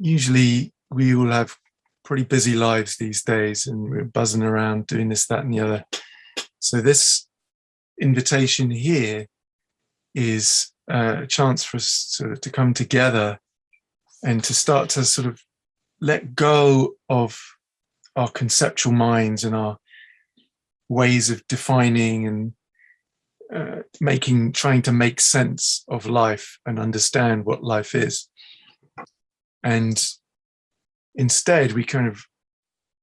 usually we all have pretty busy lives these days, and we're buzzing around doing this, that, and the other. So this invitation here is a chance for us to come together and to start to sort of let go of our conceptual minds and our ways of defining and trying to make sense of life and understand what life is. And instead, we kind of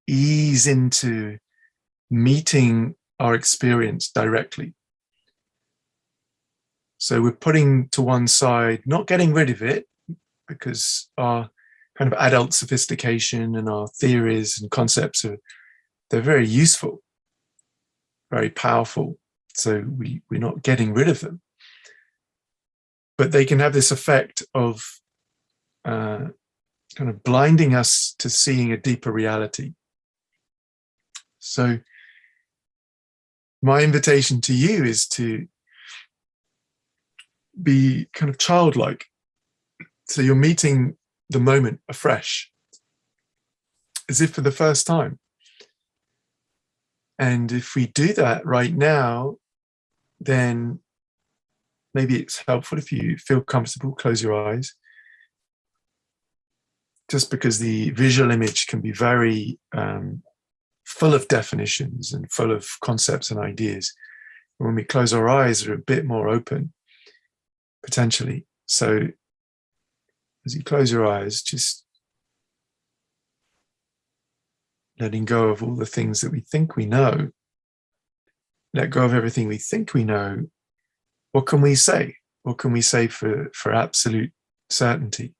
ease into meeting our experience directly. So we're putting to one side, not getting rid of it, because our kind of adult sophistication and our theories and concepts they're very useful, very powerful. So we're not getting rid of them. But they can have this effect of kind of blinding us to seeing a deeper reality. So my invitation to you is to be kind of childlike. So you're meeting the moment afresh, as if for the first time. And if we do that right now, then maybe it's helpful if you feel comfortable, close your eyes. Just because the visual image can be very full of definitions and full of concepts and ideas. When we close our eyes, they're a bit more open, potentially. So as you close your eyes, just letting go of all the things that we think we know. Let go of everything we think we know. What can we say? What can we say for absolute certainty?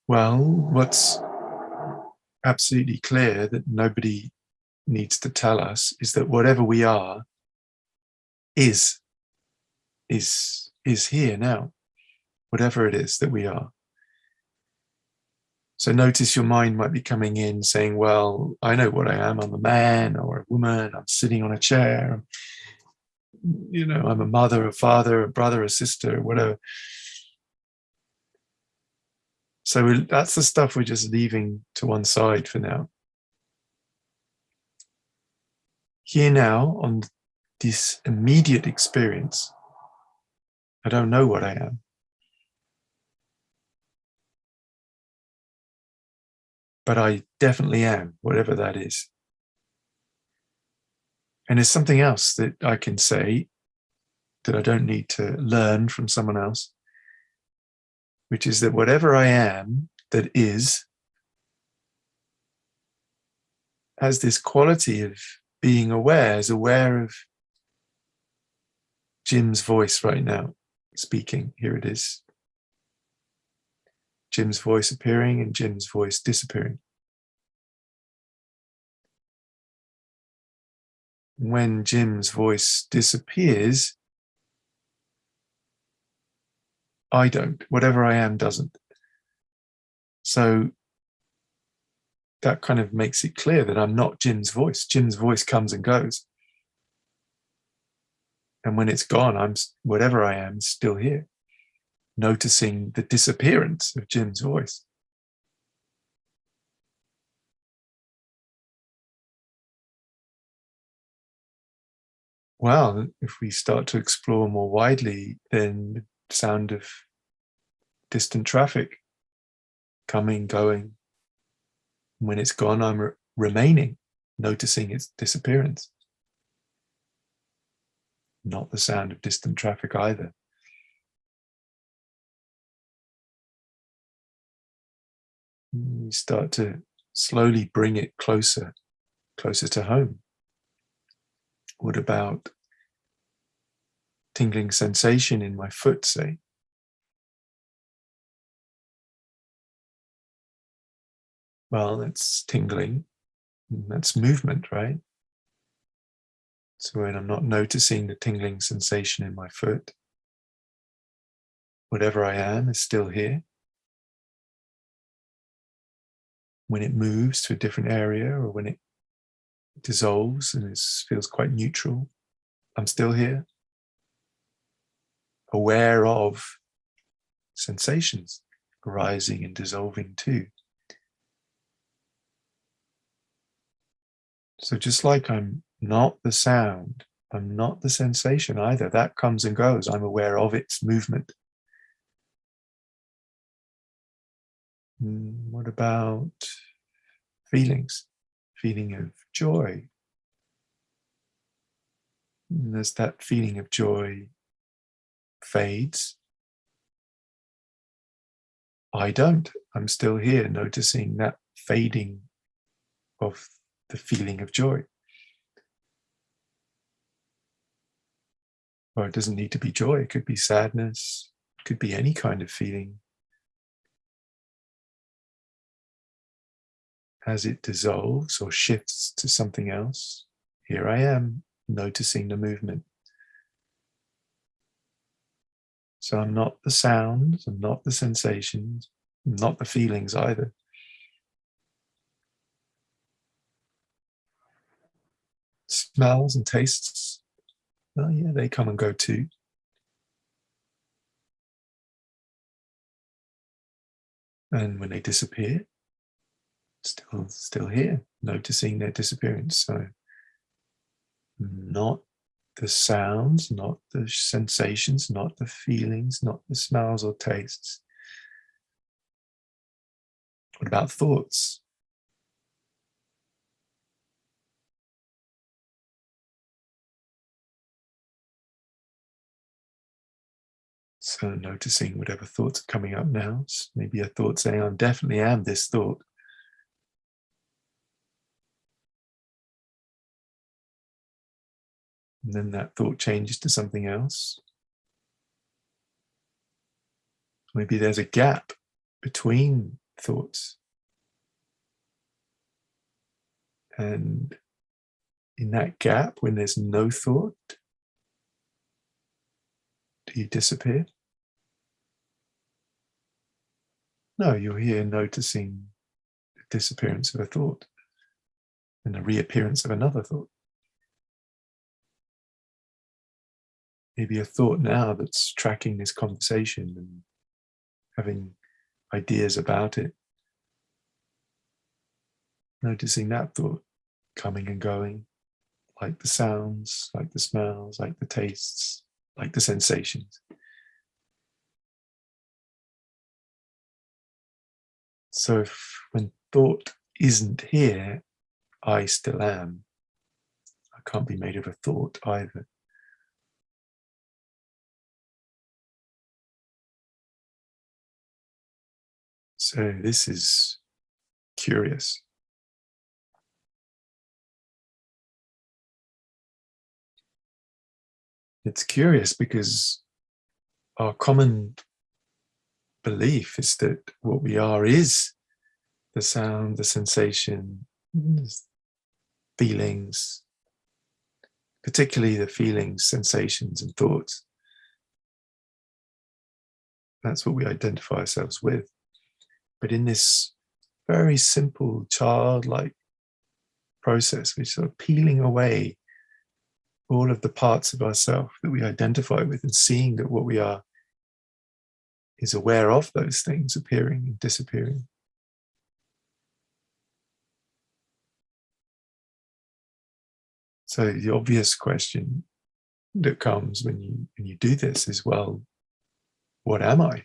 Well, what's absolutely clear that nobody needs to tell us is that whatever we are is here now, whatever it is that we are. So notice your mind might be coming in saying, well, I know what I am. I'm a man or a woman. I'm sitting on a chair. I'm a mother, a father, a brother, a sister, whatever. So that's the stuff we're just leaving to one side for now. Here now, on this immediate experience, I don't know what I am. But I definitely am, whatever that is. And there's something else that I can say that I don't need to learn from someone else, which is that whatever I am that is has this quality of being aware, is aware of Jim's voice right now, speaking. Here it is. Jim's voice appearing and Jim's voice disappearing. When Jim's voice disappears, I don't. Whatever I am doesn't. So that kind of makes it clear that I'm not Jim's voice. Jim's voice comes and goes. And when it's gone, whatever I am is still here, noticing the disappearance of Jim's voice. Well, if we start to explore more widely, then the sound of distant traffic coming, going. When it's gone, I'm remaining, noticing its disappearance. Not the sound of distant traffic either. You start to slowly bring it closer to home. What about tingling sensation in my foot, say? Well, that's tingling. That's movement, right? So when I'm not noticing the tingling sensation in my foot, whatever I am is still here. When it moves to a different area or when it dissolves and feels quite neutral, I'm still here. aware of sensations arising and dissolving too. So just like I'm not the sound, I'm not the sensation either. That comes and goes. I'm aware of its movement. What about feelings? Feeling of joy. And as that feeling of joy fades, I don't. I'm still here noticing that fading of the feeling of joy. Or it doesn't need to be joy. It could be sadness. It could be any kind of feeling. As it dissolves or shifts to something else, here I am noticing the movement. So I'm not the sounds, I'm not the sensations, I'm not the feelings either. Smells and tastes, well, yeah, they come and go too. And when they disappear, still here, noticing their disappearance. So not the sounds, not the sensations, not the feelings, not the smells or tastes. What about thoughts? So noticing whatever thoughts are coming up now. Maybe a thought saying, I definitely am this thought. And then that thought changes to something else. Maybe there's a gap between thoughts. And in that gap, when there's no thought, do you disappear? No, you're here noticing the disappearance of a thought and the reappearance of another thought. Maybe a thought now that's tracking this conversation and having ideas about it. Noticing that thought coming and going, like the sounds, like the smells, like the tastes, like the sensations. So when thought isn't here, I still am. I can't be made of a thought either. So this is curious. It's curious because our common belief is that what we are is the sound, the sensation, the feelings, particularly the feelings, sensations, and thoughts. That's what we identify ourselves with. But in this very simple, childlike process, we're sort of peeling away all of the parts of ourselves that we identify with and seeing that what we are is aware of those things appearing and disappearing. So the obvious question that comes when you do this is, well, what am I?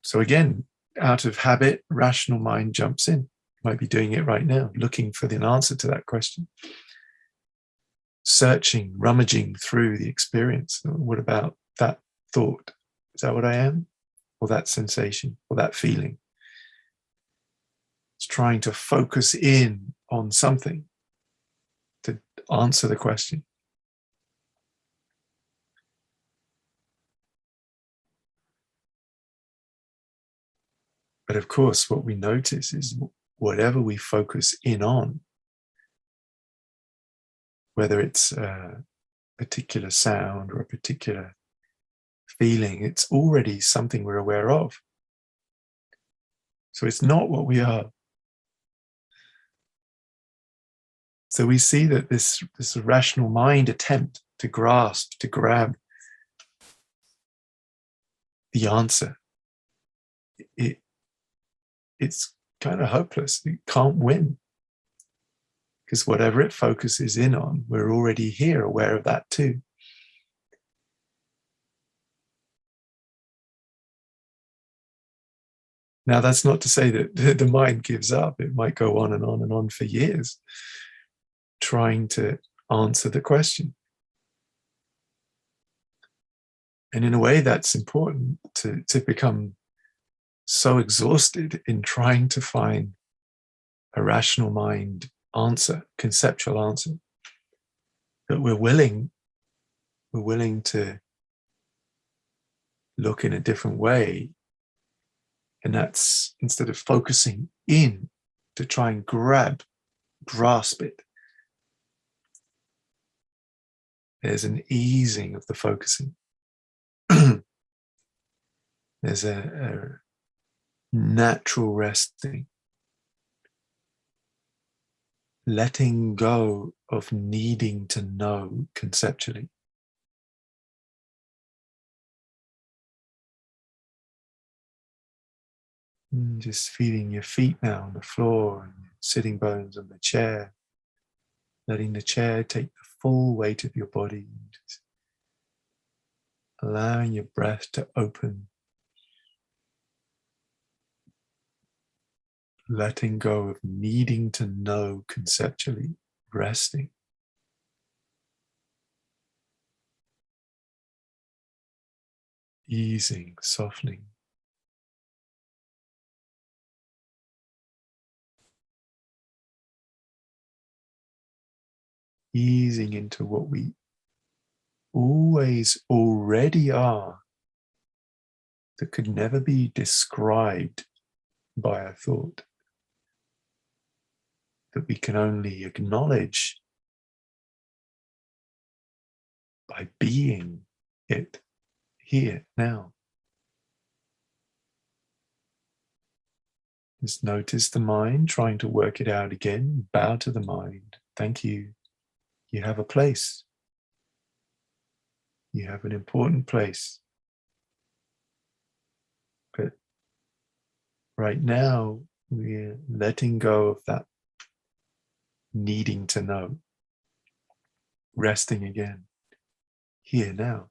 So again, out of habit, rational mind jumps in. Might be doing it right now, looking for the answer to that question. Searching, rummaging through the experience. What about that thought? Is that what I am? Or that sensation? Or that feeling? It's trying to focus in on something to answer the question. But of course, what we notice is whatever we focus in on, whether it's a particular sound or a particular feeling, it's already something we're aware of. So it's not what we are. So we see that this rational mind attempt to grasp, to grab the answer, it's kind of hopeless. It can't win. Because whatever it focuses in on, we're already here, aware of that too. Now, that's not to say that the mind gives up. It might go on and on and on for years, trying to answer the question. And in a way, that's important to become so exhausted in trying to find a rational mind answer, conceptual answer, that we're willing to look in a different way. And that's, instead of focusing in to try and grasp it, there's an easing of the focusing. There's a natural resting, letting go of needing to know conceptually. And just feeling your feet now on the floor and your sitting bones on the chair, letting the chair take the full weight of your body, just allowing your breath to open, letting go of needing to know conceptually, resting. Easing, softening. Easing into what we always already are, that could never be described by a thought, that we can only acknowledge by being it here now. Just notice the mind trying to work it out again. Bow to the mind. Thank you. You have a place. You have an important place. But right now, we're letting go of that needing to know. Resting again. Here now.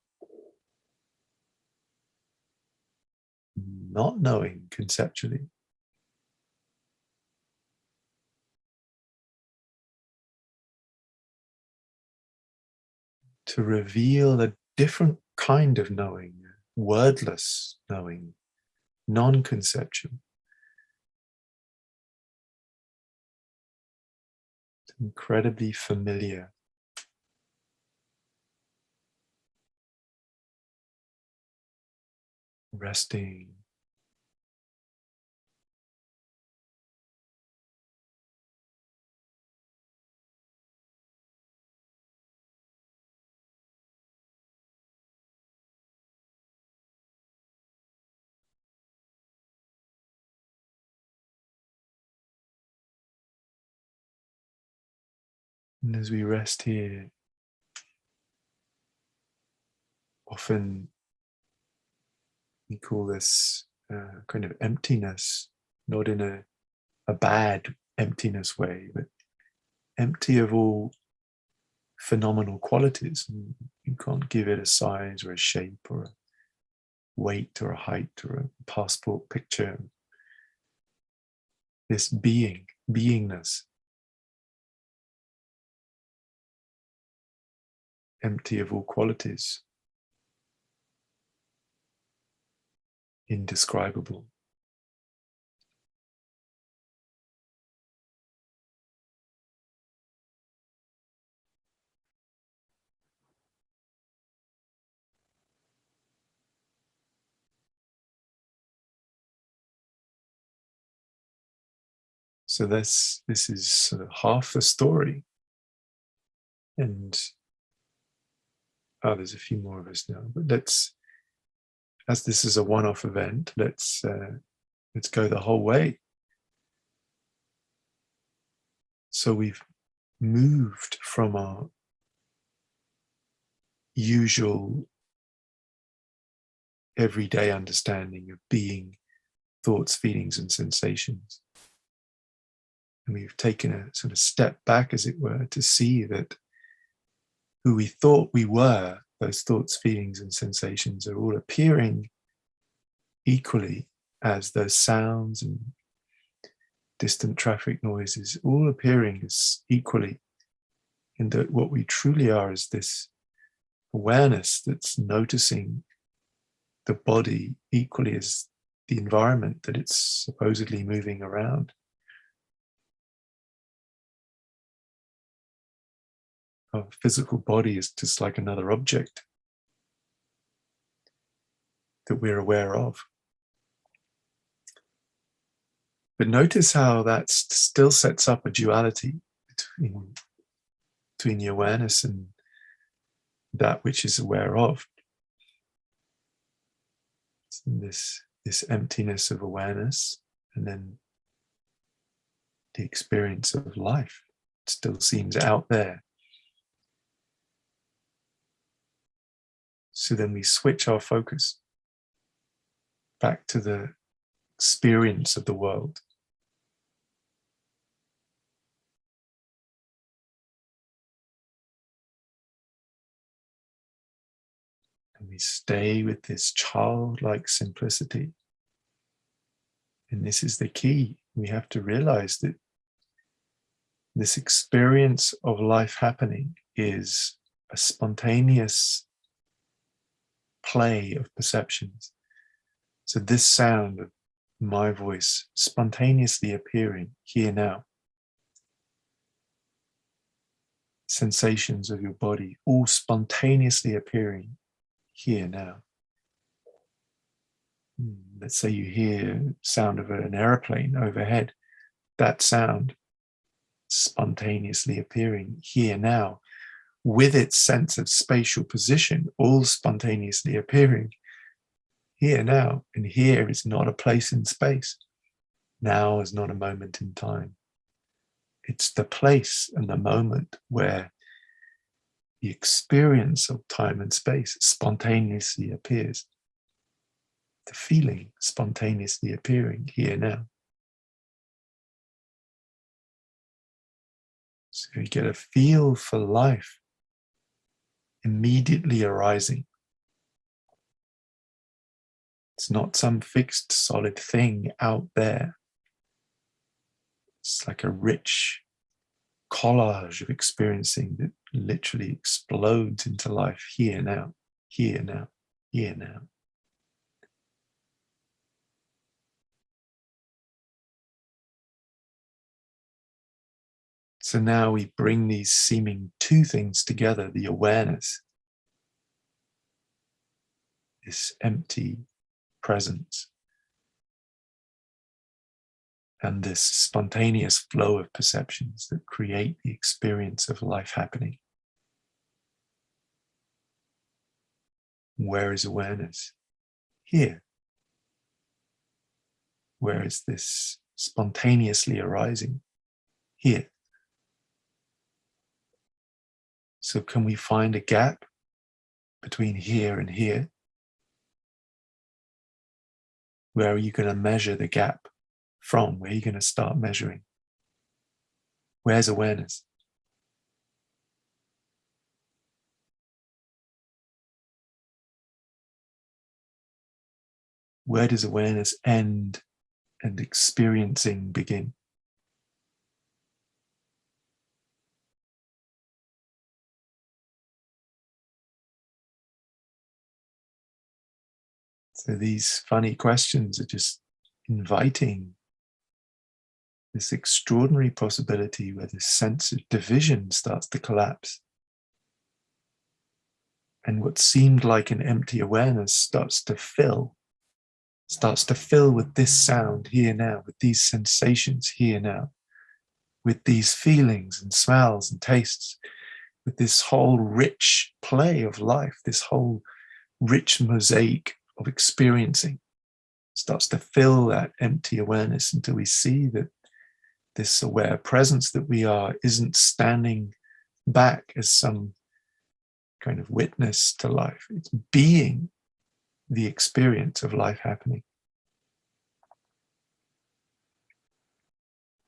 Not knowing conceptually. To reveal a different kind of knowing, wordless knowing, non-conceptual. It's incredibly familiar. Resting. And as we rest here, often we call this kind of emptiness, not in a bad emptiness way, but empty of all phenomenal qualities. And you can't give it a size or a shape or a weight or a height or a passport picture. This beingness, empty of all qualities, indescribable. So this is sort of half the story. And there's a few more of us now, but as this is a one-off event, let's go the whole way. So we've moved from our usual everyday understanding of being, thoughts, feelings, and sensations. And we've taken a sort of step back, as it were, to see that who we thought we were, those thoughts, feelings, and sensations, are all appearing equally as those sounds and distant traffic noises, all appearing as equally, in that what we truly are is this awareness that's noticing the body equally as the environment that it's supposedly moving around. Our physical body is just like another object that we're aware of. But notice how that still sets up a duality between the awareness and that which is aware of. This emptiness of awareness, and then the experience of life still seems out there. So then we switch our focus back to the experience of the world. And we stay with this childlike simplicity. And this is the key. We have to realize that this experience of life happening is a spontaneous play of perceptions. So this sound of my voice spontaneously appearing here now. Sensations of your body all spontaneously appearing here now. Let's say you hear sound of an airplane overhead. That sound spontaneously appearing here now, with its sense of spatial position, all spontaneously appearing here now. And here is not a place in space. Now is not a moment in time. It's the place and the moment where the experience of time and space spontaneously appears. The feeling spontaneously appearing here now. So you get a feel for life immediately arising. It's not some fixed solid thing out there. It's like a rich collage of experiencing that literally explodes into life here now, here now, here now. So now we bring these seeming two things together, the awareness, this empty presence, and this spontaneous flow of perceptions that create the experience of life happening. Where is awareness? Here. Where is this spontaneously arising? Here. So can we find a gap between here and here? Where are you going to measure the gap from? Where are you going to start measuring? Where's awareness? Where does awareness end and experiencing begin? So these funny questions are just inviting this extraordinary possibility where this sense of division starts to collapse. And what seemed like an empty awareness starts to fill with this sound here now, with these sensations here now, with these feelings and smells and tastes, with this whole rich play of life, this whole rich mosaic of experiencing starts to fill that empty awareness until we see that this aware presence that we are isn't standing back as some kind of witness to life. It's being the experience of life happening.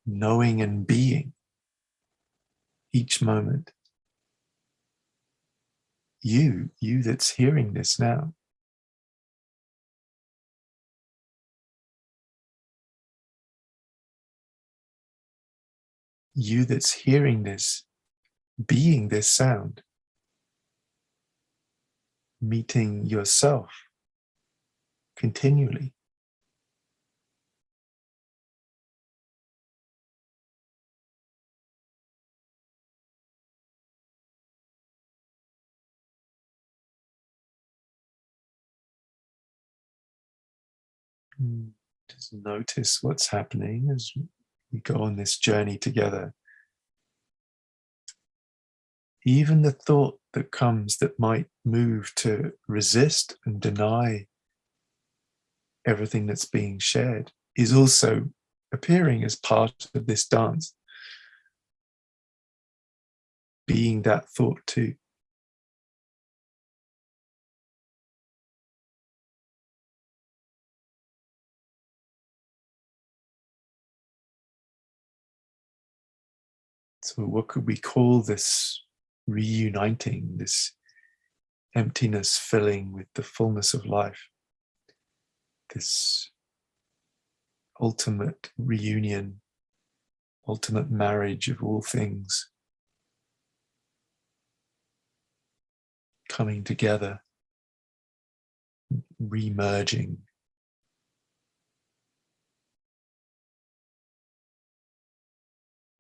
Knowing and being each moment. You that's hearing this now. You that's hearing this, being this sound, meeting yourself continually. Just notice what's happening as we go on this journey together. Even the thought that comes that might move to resist and deny everything that's being shared is also appearing as part of this dance. Being that thought too. So what could we call this reuniting, this emptiness filling with the fullness of life? This ultimate reunion, ultimate marriage of all things coming together, re-merging.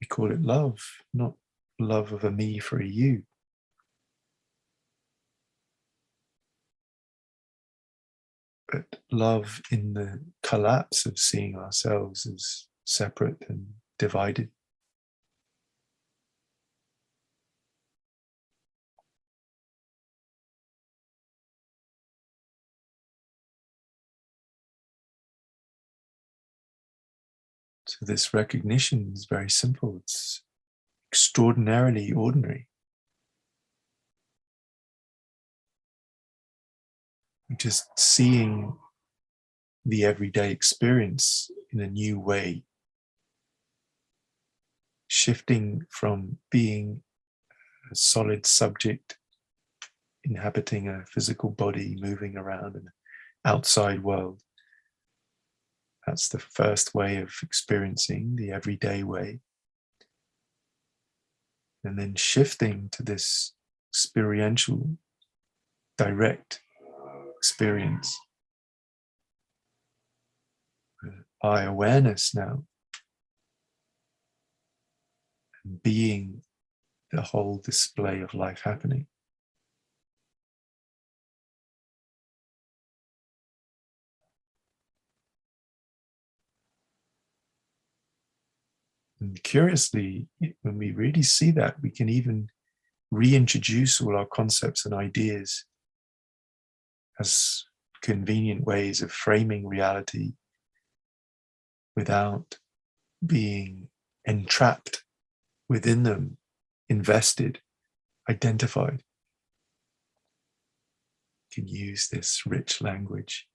We call it love, not love of a me for a you. But love in the collapse of seeing ourselves as separate and divided. So this recognition is very simple. It's extraordinarily ordinary. Just seeing the everyday experience in a new way, shifting from being a solid subject inhabiting a physical body, moving around an outside world. That's the first way of experiencing, the everyday way. And then shifting to this experiential, direct experience. Eye awareness now. And being the whole display of life happening. And curiously, when we really see that, we can even reintroduce all our concepts and ideas as convenient ways of framing reality without being entrapped within them, invested, identified. You can use this rich language,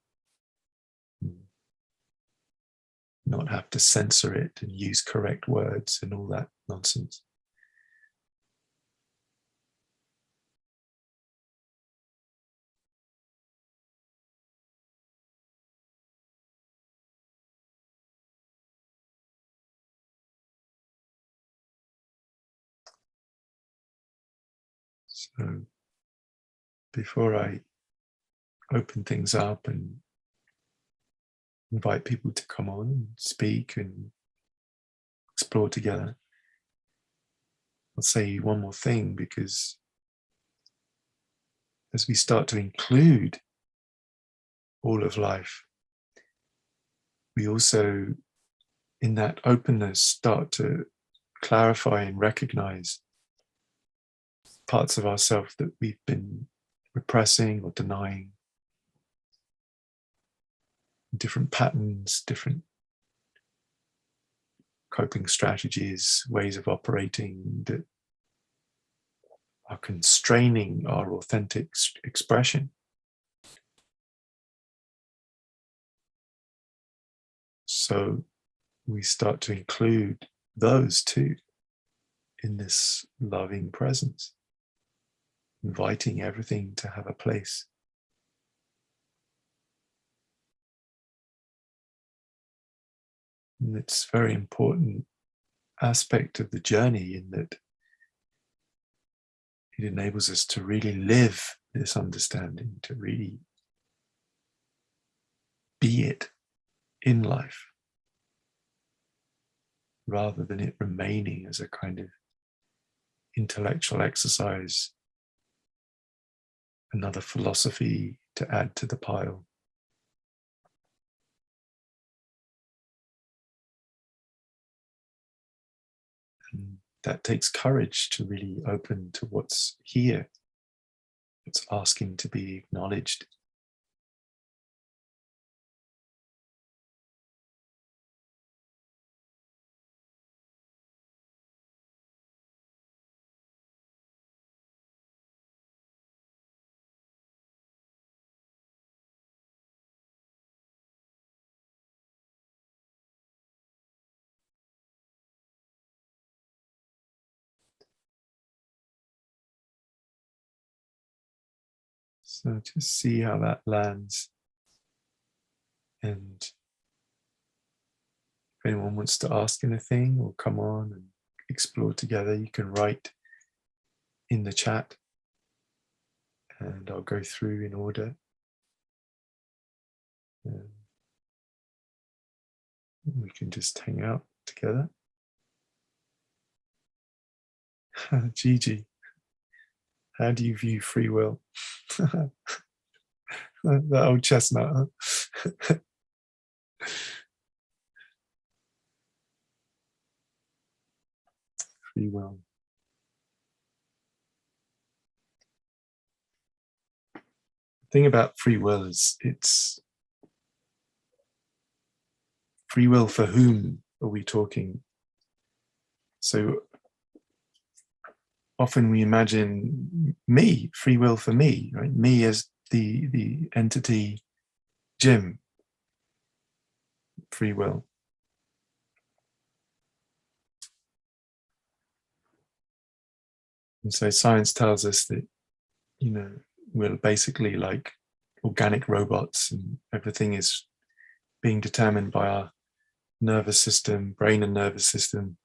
not have to censor it and use correct words and all that nonsense. So before I open things up and invite people to come on and speak and explore together, I'll say one more thing, because as we start to include all of life, we also, in that openness, start to clarify and recognize parts of ourselves that we've been repressing or denying, different patterns, different coping strategies, ways of operating that are constraining our authentic expression. So we start to include those too in this loving presence, inviting everything to have a place. And it's a very important aspect of the journey in that it enables us to really live this understanding, to really be it in life, rather than it remaining as a kind of intellectual exercise, another philosophy to add to the pile. And that takes courage to really open to what's here, what's asking to be acknowledged. So just see how that lands. And if anyone wants to ask anything or come on and explore together, you can write in the chat and I'll go through in order. We can just hang out together. Gigi, how do you view free will? That old chestnut, huh? Free will. The thing about free will is it's free will for whom are we talking? So often we imagine me, free will for me, right? Me as the entity, Jim, free will. And so science tells us that, you know, we're basically like organic robots and everything is being determined by our nervous system, brain and nervous system.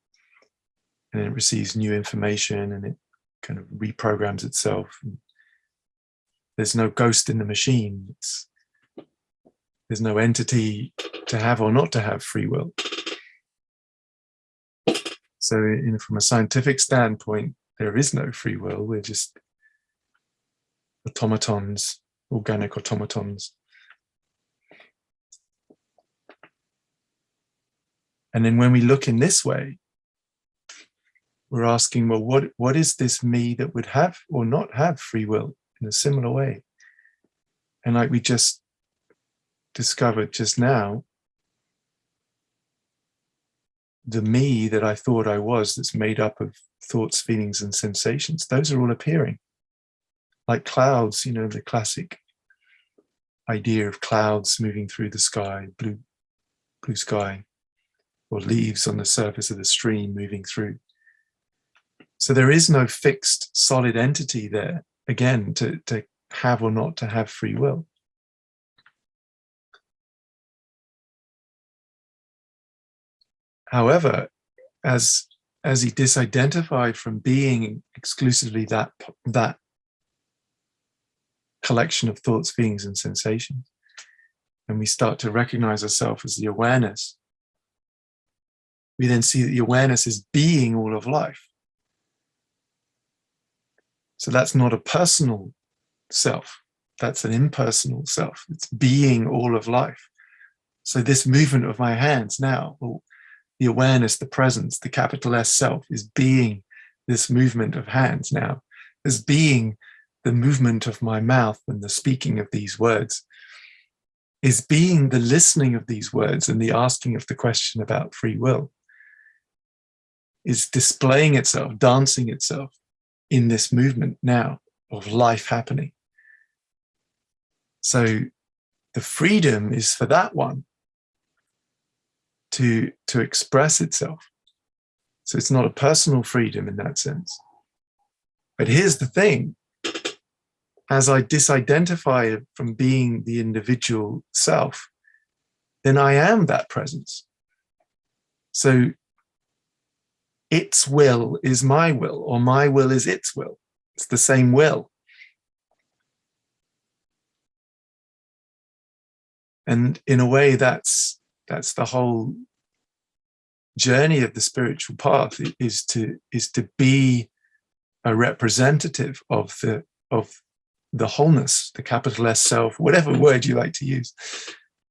And it receives new information and it kind of reprograms itself. And there's no ghost in the machine. There's no entity to have or not to have free will. So from a scientific standpoint, there is no free will. We're just automatons, organic automatons. And then when we look in this way, we're asking, well, what is this me that would have or not have free will in a similar way? And like we just discovered just now, the me that I thought I was, that's made up of thoughts, feelings, and sensations, those are all appearing. Like clouds, you know, the classic idea of clouds moving through the sky, blue sky, or leaves on the surface of the stream moving through. So there is no fixed, solid entity there, again, to have or not to have free will. However, as he disidentified from being exclusively that collection of thoughts, feelings, and sensations, and we start to recognize ourselves as the awareness, we then see that the awareness is being all of life. So that's not a personal self, that's an impersonal self. It's being all of life. So this movement of my hands now, or the awareness, the presence, the capital S self, is being this movement of hands now, as being the movement of my mouth and the speaking of these words, is being the listening of these words and the asking of the question about free will. is displaying itself, dancing itself in this movement now of life happening. So the freedom is for that one to express itself. So it's not a personal freedom in that sense. But here's the thing. As I disidentify from being the individual self, then I am that presence. So its will is my will, or my will is its will. It's the same will. And in a way, that's the whole journey of the spiritual path, is to be a representative of the wholeness, the capital S self, whatever word you like to use,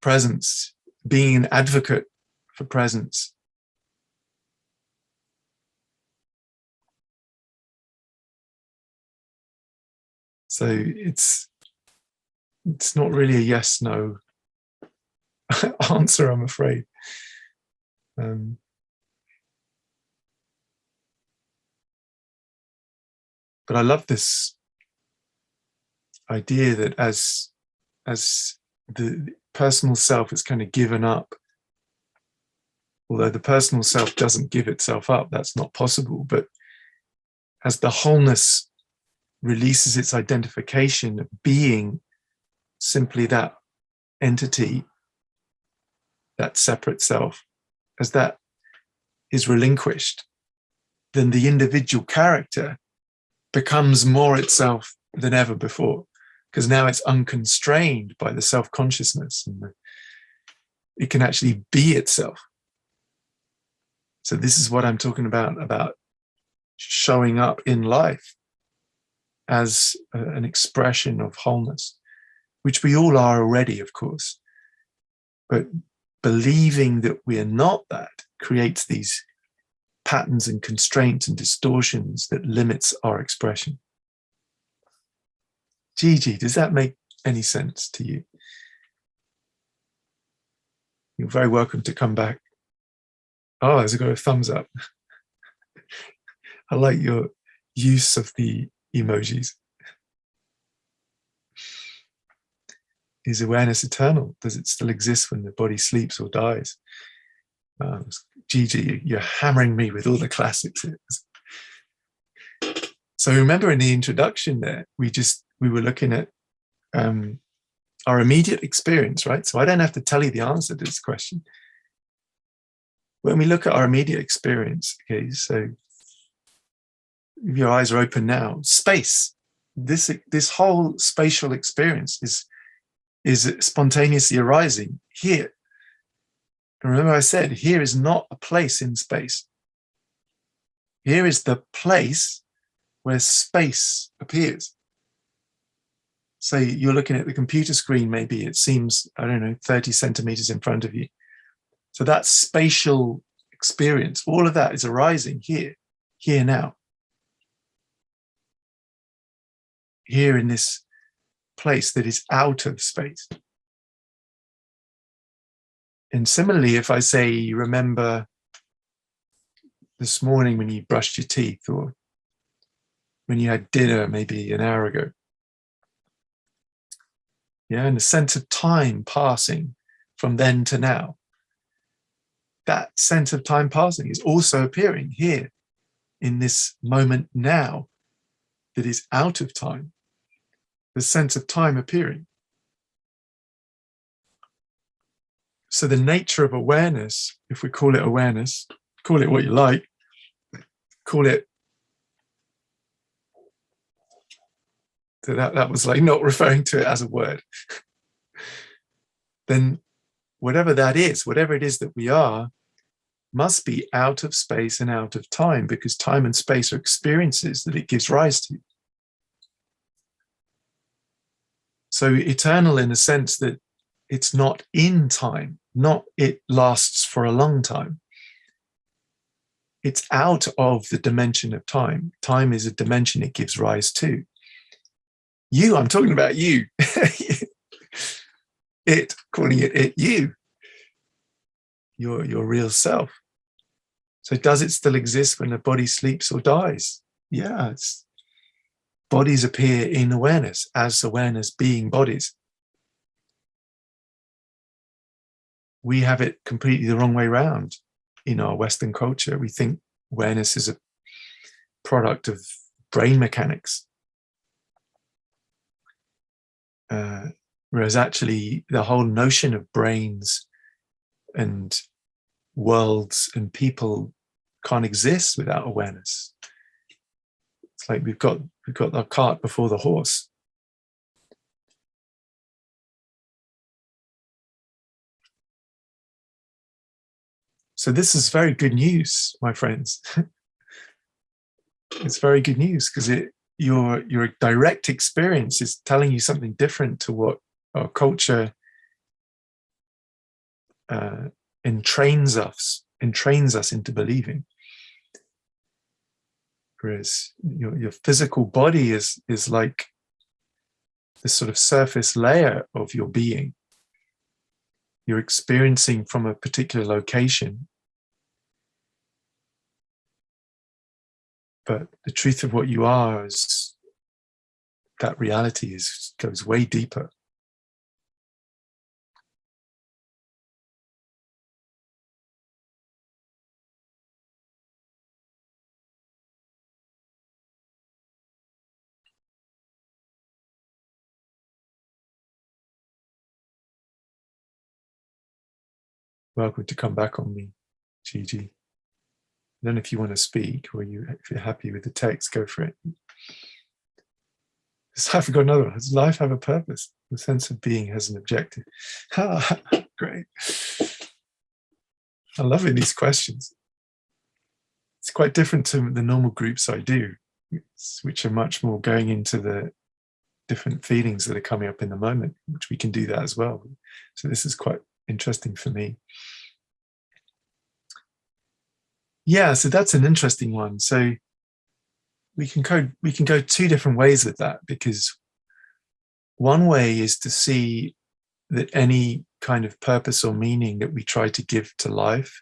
presence, being an advocate for presence. So it's not really a yes, no answer, I'm afraid. But I love this idea that as the personal self is kind of given up, although the personal self doesn't give itself up, that's not possible, but as the wholeness releases its identification of being simply that entity, that separate self, as that is relinquished, then the individual character becomes more itself than ever before, because now it's unconstrained by the self-consciousness, and it can actually be itself. So this is what I'm talking about showing up in life as an expression of wholeness, which we all are already, of course. But believing that we are not that creates these patterns and constraints and distortions that limits our expression. Gigi, does that make any sense to you? You're very welcome to come back. Oh, there's got a thumbs up. I like your use of the emojis. Is awareness eternal? Does it still exist when the body sleeps or dies? Gigi, you're hammering me with all the classics here. So remember in the introduction there, we were looking at our immediate experience, right? So I don't have to tell you the answer to this question. When we look at our immediate experience, okay, so if your eyes are open now, space, this whole spatial experience is spontaneously arising here. And remember I said, here is not a place in space. Here is the place where space appears. So you're looking at the computer screen, maybe it seems, I don't know, 30 centimeters in front of you. So that spatial experience, all of that is arising here now. Here in this place that is out of space. And similarly, if I say, you remember this morning when you brushed your teeth, or when you had dinner maybe an hour ago. Yeah, and the sense of time passing from then to now. That sense of time passing is also appearing here in this moment now that is out of time. The sense of time appearing. So the nature of awareness, if we call it awareness, call it what you like, call it, so that was like not referring to it as a word, then whatever that is, whatever it is that we are, must be out of space and out of time, because time and space are experiences that it gives rise to. So eternal in the sense that it's not in time, not it lasts for a long time. It's out of the dimension of time. Time is a dimension it gives rise to. You, I'm talking about you. It, calling it you. Your real self. So does it still exist when the body sleeps or dies? Yeah, bodies appear in awareness as awareness being bodies. We have it completely the wrong way around in our Western culture. We think awareness is a product of brain mechanics. Whereas actually the whole notion of brains and worlds and people can't exist without awareness. It's like we've got the cart before the horse. So this is very good news, my friends. It's very good news because your direct experience is telling you something different to what our culture entrains us into believing. Whereas your physical body is like this sort of surface layer of your being. You're experiencing from a particular location. But the truth of what you are is that reality goes way deeper. Welcome to come back on me, Gigi. Then if you want to speak or if you're happy with the text, go for it. I forgot another one. Does life have a purpose? The sense of being has an objective. Great. I love it, these questions. It's quite different to the normal groups I do, which are much more going into the different feelings that are coming up in the moment, which we can do that as well. So this is quite interesting for me. Yeah, so that's an interesting one. So we can go two different ways with that, because one way is to see that any kind of purpose or meaning that we try to give to life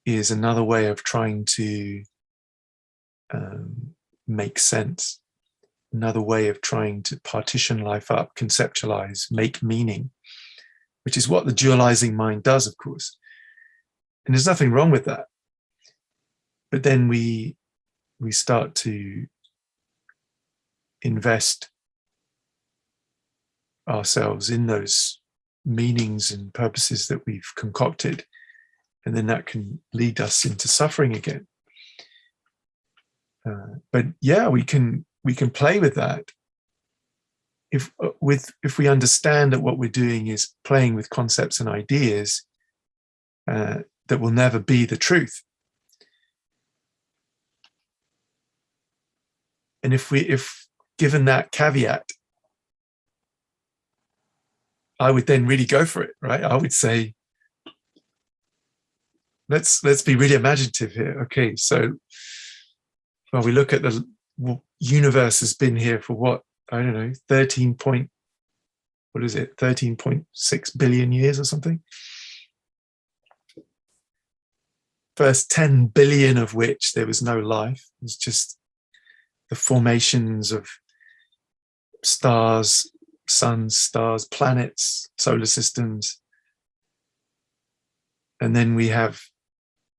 is another way of trying to make sense, another way of trying to partition life up, conceptualize, make meaning, which is what the dualizing mind does, of course. And there's nothing wrong with that. But then we start to invest ourselves in those meanings and purposes that we've concocted, and then that can lead us into suffering again. But yeah, we can play with that if we understand that what we're doing is playing with concepts and ideas that will never be the truth. And if given that caveat, I would then really go for it, right? I would say, let's be really imaginative here. Okay, so well, we look at the universe has been here for what, I don't know, 13.6 billion years or something. First 10 billion of which there was no life. It was just the formations of stars, suns, stars, planets, solar systems. And then we have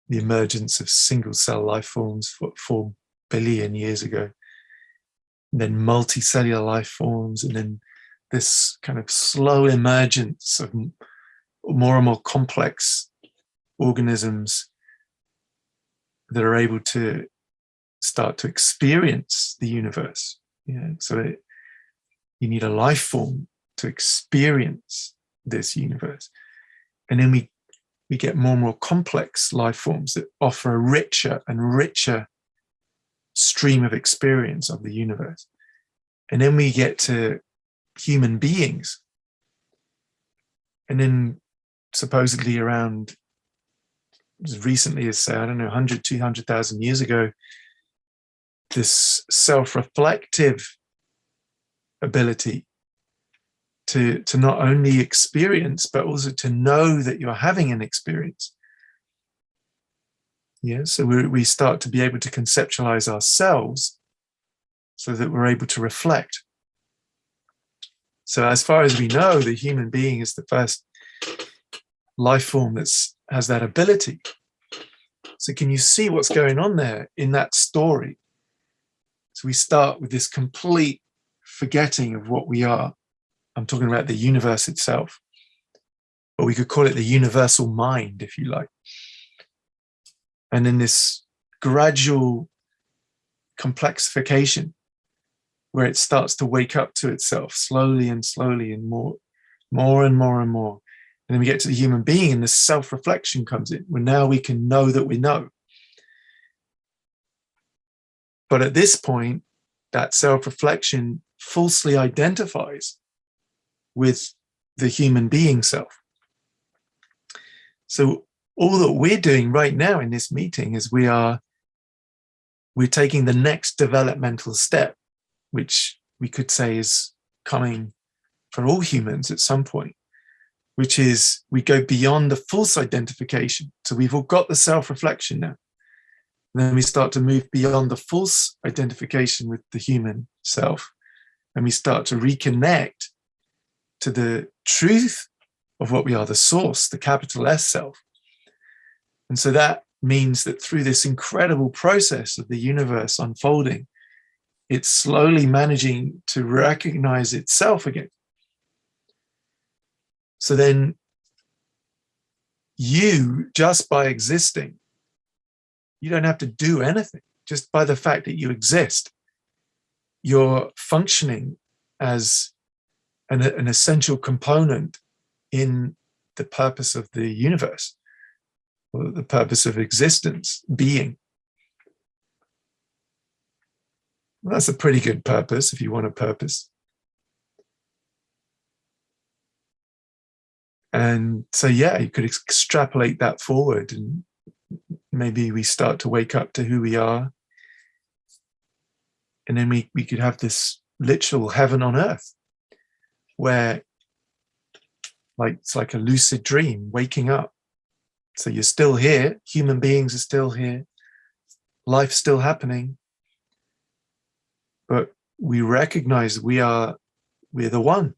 the emergence of single cell life forms 4 billion years ago. And then multicellular life forms, and then this kind of slow emergence of more and more complex organisms that are able to start to experience the universe. So you need a life form to experience this universe. And then we get more and more complex life forms that offer a richer and richer stream of experience of the universe. And then we get to human beings. And then supposedly around as recently as, say, I don't know, 100, 200,000 years ago, this self-reflective ability to not only experience, but also to know that you're having an experience. Yeah, so we start to be able to conceptualize ourselves so that we're able to reflect. So as far as we know, the human being is the first life form that has that ability. So can you see what's going on there in that story? So we start with this complete forgetting of what we are. I'm talking about the universe itself, or we could call it the universal mind, if you like. And then this gradual complexification where it starts to wake up to itself slowly and slowly and more and more and more. And then we get to the human being and the self-reflection comes in, where now we can know that we know. But at this point, that self-reflection falsely identifies with the human being self. So all that we're doing right now in this meeting is we're taking the next developmental step, which we could say is coming for all humans at some point, which is we go beyond the false identification. So we've all got the self-reflection now. And then we start to move beyond the false identification with the human self. And we start to reconnect to the truth of what we are, the source, the capital S self. And so that means that through this incredible process of the universe unfolding, it's slowly managing to recognize itself again. So then you, just by existing, you don't have to do anything. Just by the fact that you exist, you're functioning as an essential component in the purpose of the universe, or the purpose of existence, being. Well, that's a pretty good purpose if you want a purpose. And so, yeah, you could extrapolate that forward, and maybe we start to wake up to who we are. And then we could have this literal heaven on earth, where it's like a lucid dream, waking up. So you're still here, human beings are still here, life's still happening, but we recognize we're the one,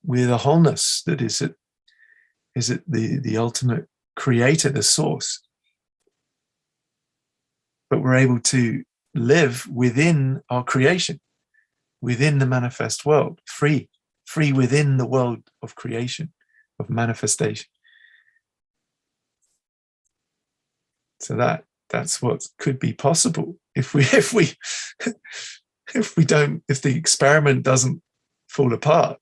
we're the wholeness that is it the ultimate creator, the source. But we're able to live within our creation, within the manifest world, free within the world of creation, of manifestation. So that's what could be possible if the experiment doesn't fall apart.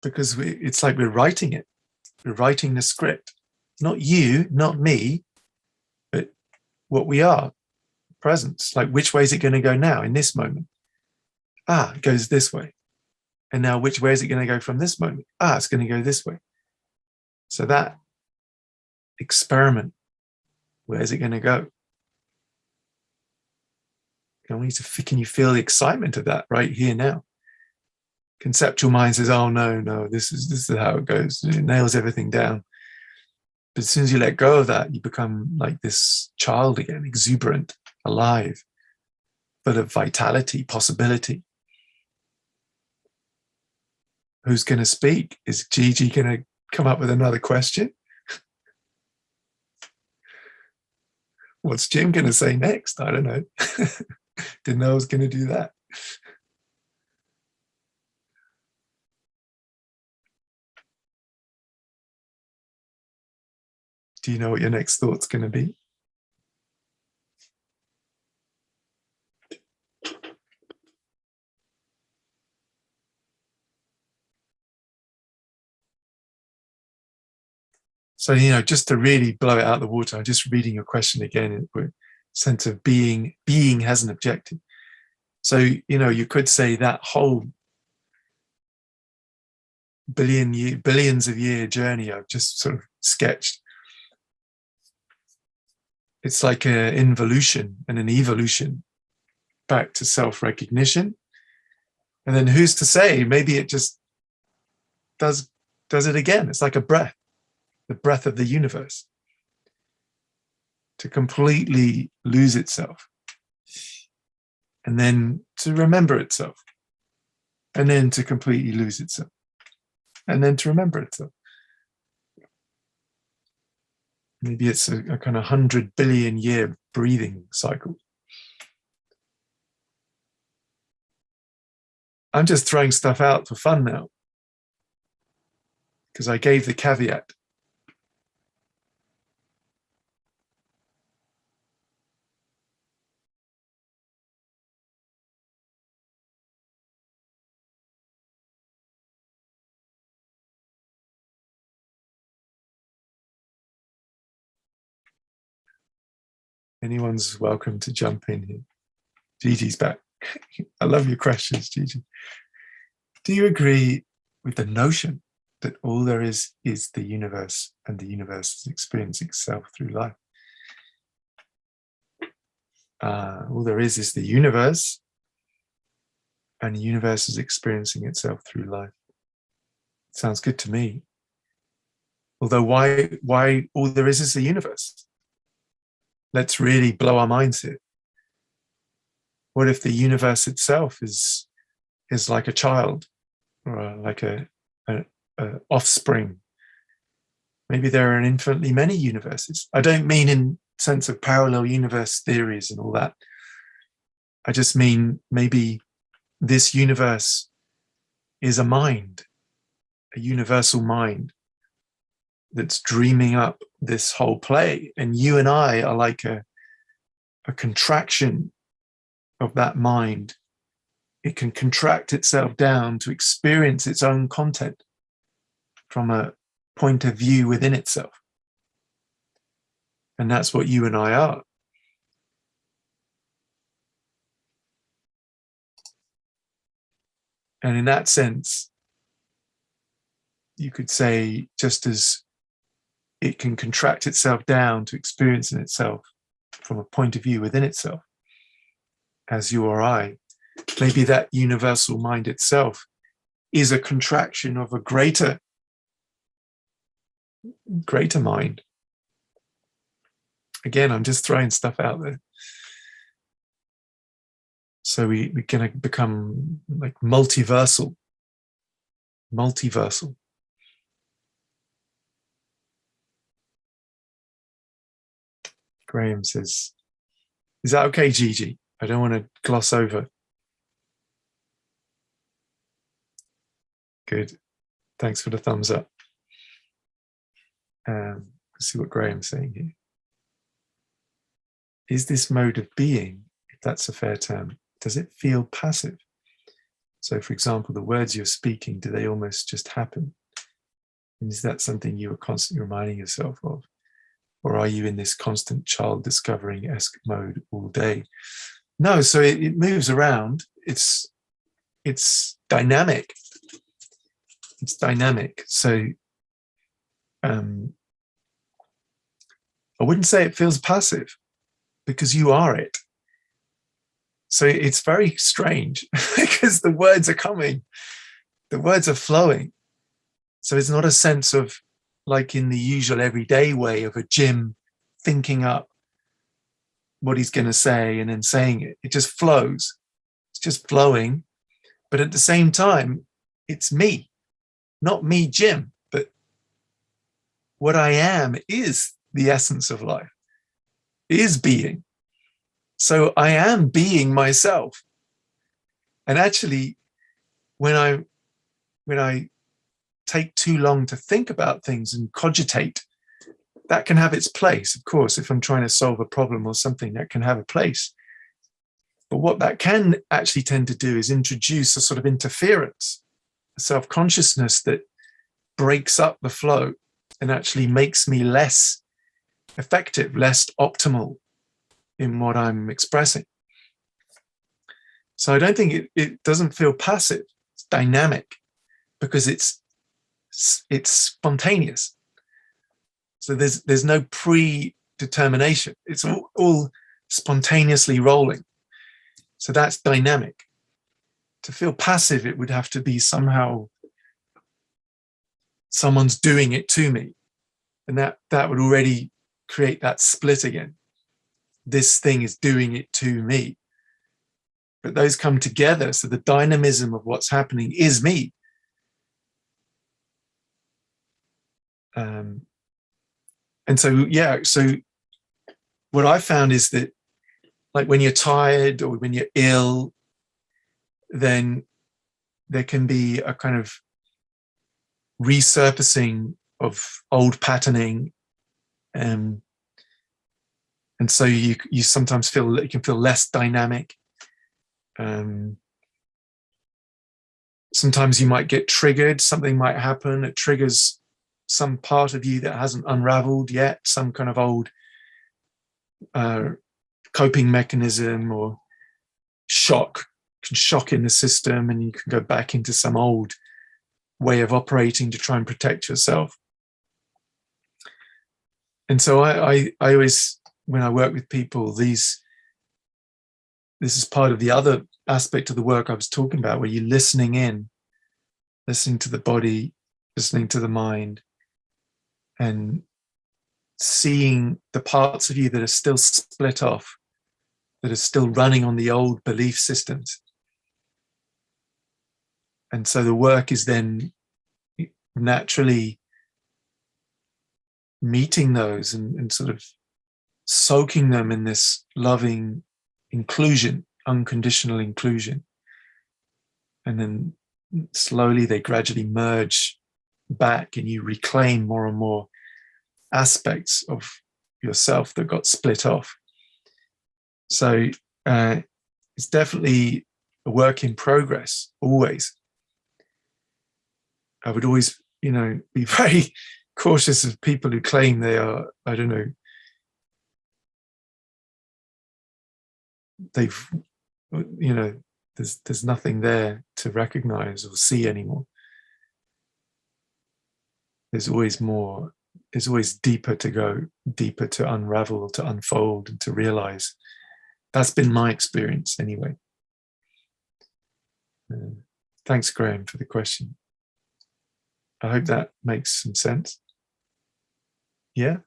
Because it's like we're writing it. We're writing the script. Not you, not me, but what we are, presence. Like, which way is it going to go now in this moment? It goes this way. And now which way is it going to go from this moment? It's going to go this way. So that experiment, where is it going to go? Can you feel the excitement of that right here now? Conceptual mind says, oh, no, this is how it goes. It nails everything down. But as soon as you let go of that, you become like this child again, exuberant, alive, full of vitality, possibility. Who's going to speak? Is Gigi going to come up with another question? What's Jim going to say next? I don't know. Didn't know I was going to do that. Do you know what your next thought's going to be? So, just to really blow it out of the water, I'm just reading your question again. Sense of being has an objective. So, you could say that whole billions of year journey I've just sort of sketched. It's like an involution and an evolution back to self-recognition. And then who's to say, maybe it just does does it again. It's like a breath, the breath of the universe, to completely lose itself, and then to remember itself, and then to completely lose itself, and then to remember itself. Maybe it's a kind of 100 billion year breathing cycle. I'm just throwing stuff out for fun now, because I gave the caveat. Anyone's welcome to jump in here. Gigi's back. I love your questions, Gigi. Do you agree with the notion that all there is the universe, and the universe is experiencing itself through life? All there is the universe, and the universe is experiencing itself through life. Sounds good to me. Although why all there is the universe? Let's really blow our minds here. What if the universe itself is like a child, or like a offspring? Maybe there are infinitely many universes. I don't mean in sense of parallel universe theories and all that. I just mean maybe this universe is a mind, a universal mind that's dreaming up this whole play, and you and I are like a contraction of that mind. It can contract itself down to experience its own content from a point of view within itself. And that's what you and I are. And in that sense, you could say, just as it can contract itself down to experience in itself from a point of view within itself, as you or I, maybe that universal mind itself is a contraction of a greater mind. Again, I'm just throwing stuff out there. So we're going to become like multiversal. Graham says, is that okay, Gigi? I don't want to gloss over. Good. Thanks for the thumbs up. Let's see what Graham's saying here. Is this mode of being, if that's a fair term, does it feel passive? So, for example, the words you're speaking, do they almost just happen? And is that something you are constantly reminding yourself of? Or are you in this constant child discovering-esque mode all day? No, so it moves around. It's dynamic. It's dynamic. So I wouldn't say it feels passive, because you are it. So it's very strange because the words are coming, the words are flowing. So it's not a sense of, like in the usual everyday way of a Jim thinking up what he's going to say and then saying it. It just flows. It's just flowing. But at the same time, it's me, not me, Jim, but what I am is the essence of life, is being. So I am being myself. And actually, when I take too long to think about things and cogitate, that can have its place. Of course, if I'm trying to solve a problem or something, that can have a place. But what that can actually tend to do is introduce a sort of interference, a self-consciousness that breaks up the flow and actually makes me less effective, less optimal in what I'm expressing. So I don't think it doesn't feel passive. It's dynamic because it's spontaneous. So there's no predetermination. It's all spontaneously rolling. So that's dynamic. To feel passive, it would have to be somehow someone's doing it to me. And that would already create that split again. This thing is doing it to me. But those come together. So the dynamism of what's happening is me. And so, yeah, so what I found is that, like, when you're tired or when you're ill, then there can be a kind of resurfacing of old patterning. And so you sometimes feel, you can feel less dynamic. Sometimes you might get triggered, something might happen, it triggers some part of you that hasn't unraveled yet, some kind of old coping mechanism or shock in the system, and you can go back into some old way of operating to try and protect yourself. And so I always, when I work with people, this is part of the other aspect of the work I was talking about, where you're listening in, listening to the body, listening to the mind, and seeing the parts of you that are still split off, that are still running on the old belief systems. And so the work is then naturally meeting those and sort of soaking them in this loving inclusion, unconditional inclusion. And then slowly they gradually merge back, and you reclaim more and more aspects of yourself that got split off. So it's definitely a work in progress, always. I would always, be very cautious of people who claim they are, I don't know, there's nothing there to recognize or see anymore. There's always more, there's always deeper to go, deeper to unravel, to unfold, and to realize. That's been my experience anyway. Thanks, Graham, for the question. I hope that makes some sense. Yeah.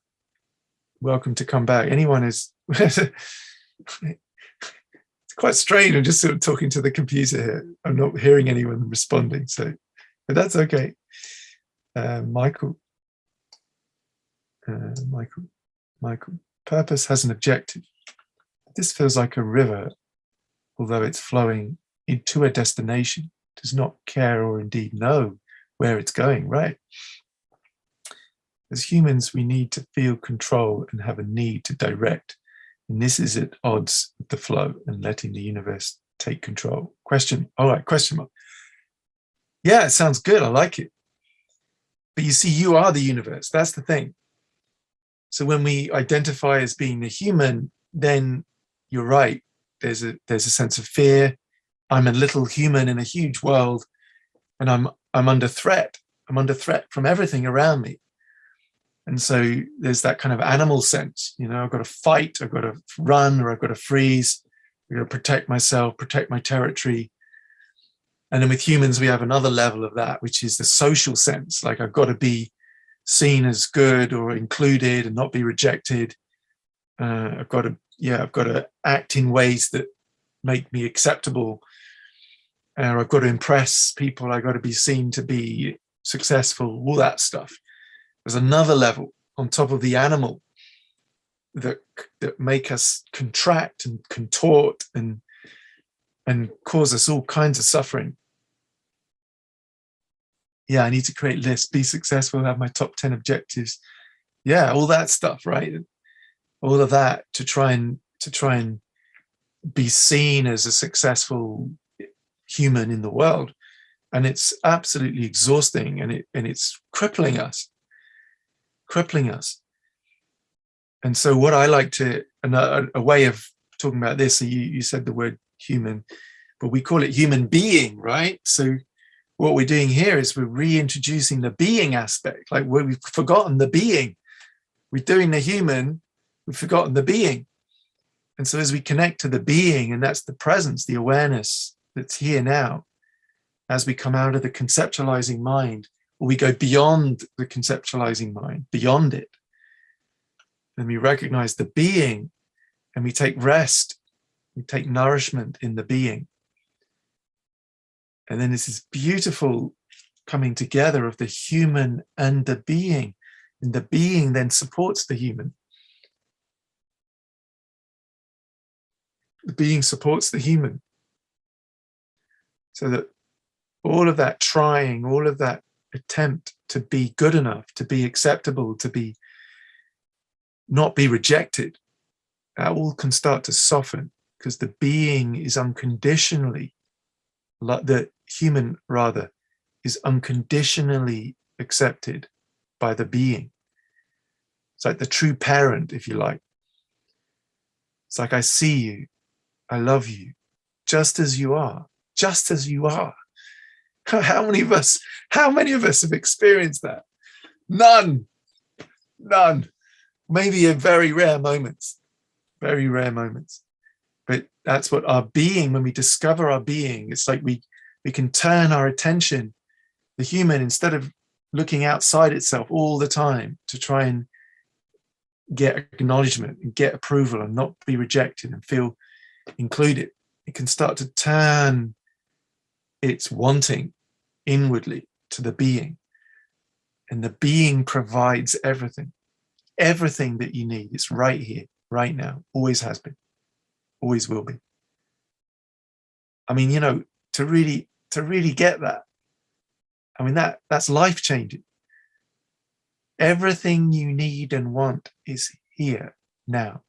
Welcome to come back. Anyone is, it's quite strange. I'm just sort of talking to the computer here. I'm not hearing anyone responding, but that's okay. Michael, purpose has an objective. This feels like a river, although it's flowing into a destination, does not care or indeed know where it's going, right? As humans, we need to feel control and have a need to direct. And this is at odds with the flow and letting the universe take control. Question, all right, question mark. Yeah, it sounds good, I like it. But you see, you are the universe, that's the thing. So when we identify as being the human, then you're right. There's a sense of fear. I'm a little human in a huge world, and I'm under threat. I'm under threat from everything around me. And so there's that kind of animal sense, I've got to fight, I've got to run, or I've got to freeze, I've got to protect myself, protect my territory. And then with humans, we have another level of that, which is the social sense. Like, I've got to be seen as good or included and not be rejected. I've got to act in ways that make me acceptable. I've got to impress people. I've got to be seen to be successful, all that stuff. There's another level on top of the animal that make us contract and contort and cause us all kinds of suffering. Yeah, I need to create lists, be successful, have my top 10 objectives. Yeah, all that stuff, right? All of that to try and be seen as a successful human in the world. And it's absolutely exhausting, and it's crippling us. And so what I like to, a way of talking about this, so you said the word human, but we call it human being, right? So what we're doing here is we're reintroducing the being aspect, like where we've forgotten the being. We're doing the human, we've forgotten the being. And so as we connect to the being, and that's the presence, the awareness that's here now, as we come out of the conceptualizing mind, or we go beyond the conceptualizing mind, beyond it, and we recognize the being, and we take rest, we take nourishment in the being. And then this is beautiful coming together of the human and the being, and the being then supports the human. The being supports the human. So that all of that trying, all of that attempt to be good enough, to be acceptable, to be not be rejected, that all can start to soften, because the being is unconditionally, the human rather, is unconditionally accepted by the being. It's like the true parent, if you like. It's like, I see you, I love you, just as you are, just as you are. How many of us have experienced that? None. Maybe in very rare moments. But that's what our being, when we discover our being, it's like we can turn our attention, the human, instead of looking outside itself all the time to try and get acknowledgement and get approval and not be rejected and feel included. It can start to turn its wanting inwardly to the being. And the being provides everything that you need. It's right here, right now, always has been, always will be. I mean, to really get that, I mean, that's life-changing. Everything you need and want is here now.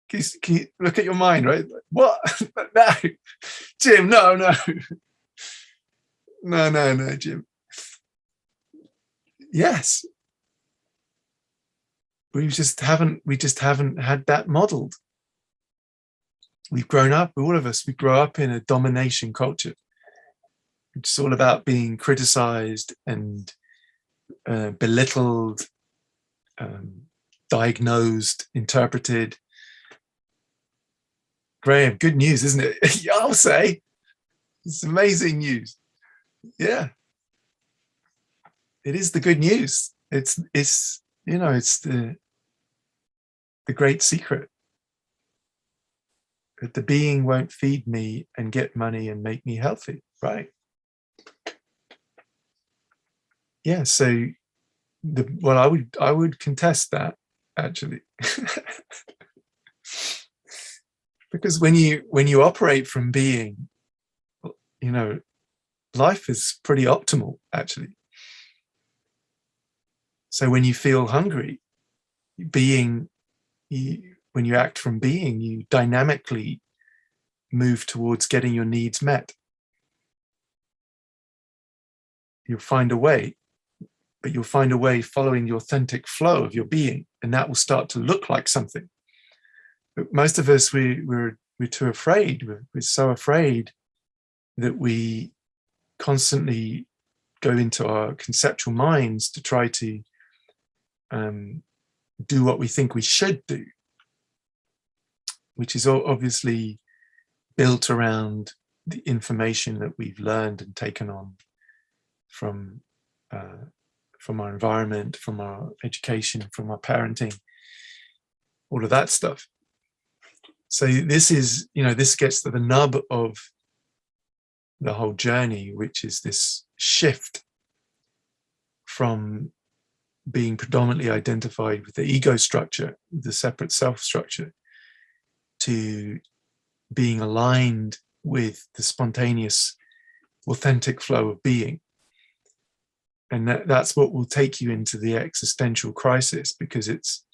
Can you look at your mind, right? What? No, Jim, no, Jim. Yes. We just haven't had that modeled. We've grown up, all of us, we grow up in a domination culture. It's all about being criticized and belittled, diagnosed, interpreted. Graham, good news, isn't it? Yeah, I'll say. It's amazing news. Yeah. It is the good news. It's the great secret. That the being won't feed me and get money and make me healthy, right? Yeah, so I would contest that, actually. Because when you operate from being, life is pretty optimal, actually. So when you feel hungry, when you act from being, you dynamically move towards getting your needs met. You'll find a way, but you'll find a way following the authentic flow of your being, and that will start to look like something. But most of us, we're too afraid. We're so afraid that we constantly go into our conceptual minds to try to do what we think we should do, which is obviously built around the information that we've learned and taken on from our environment, from our education, from our parenting, all of that stuff. So this is, this gets to the nub of the whole journey, which is this shift from being predominantly identified with the ego structure, the separate self structure, to being aligned with the spontaneous, authentic flow of being. And that's what will take you into the existential crisis, because it's,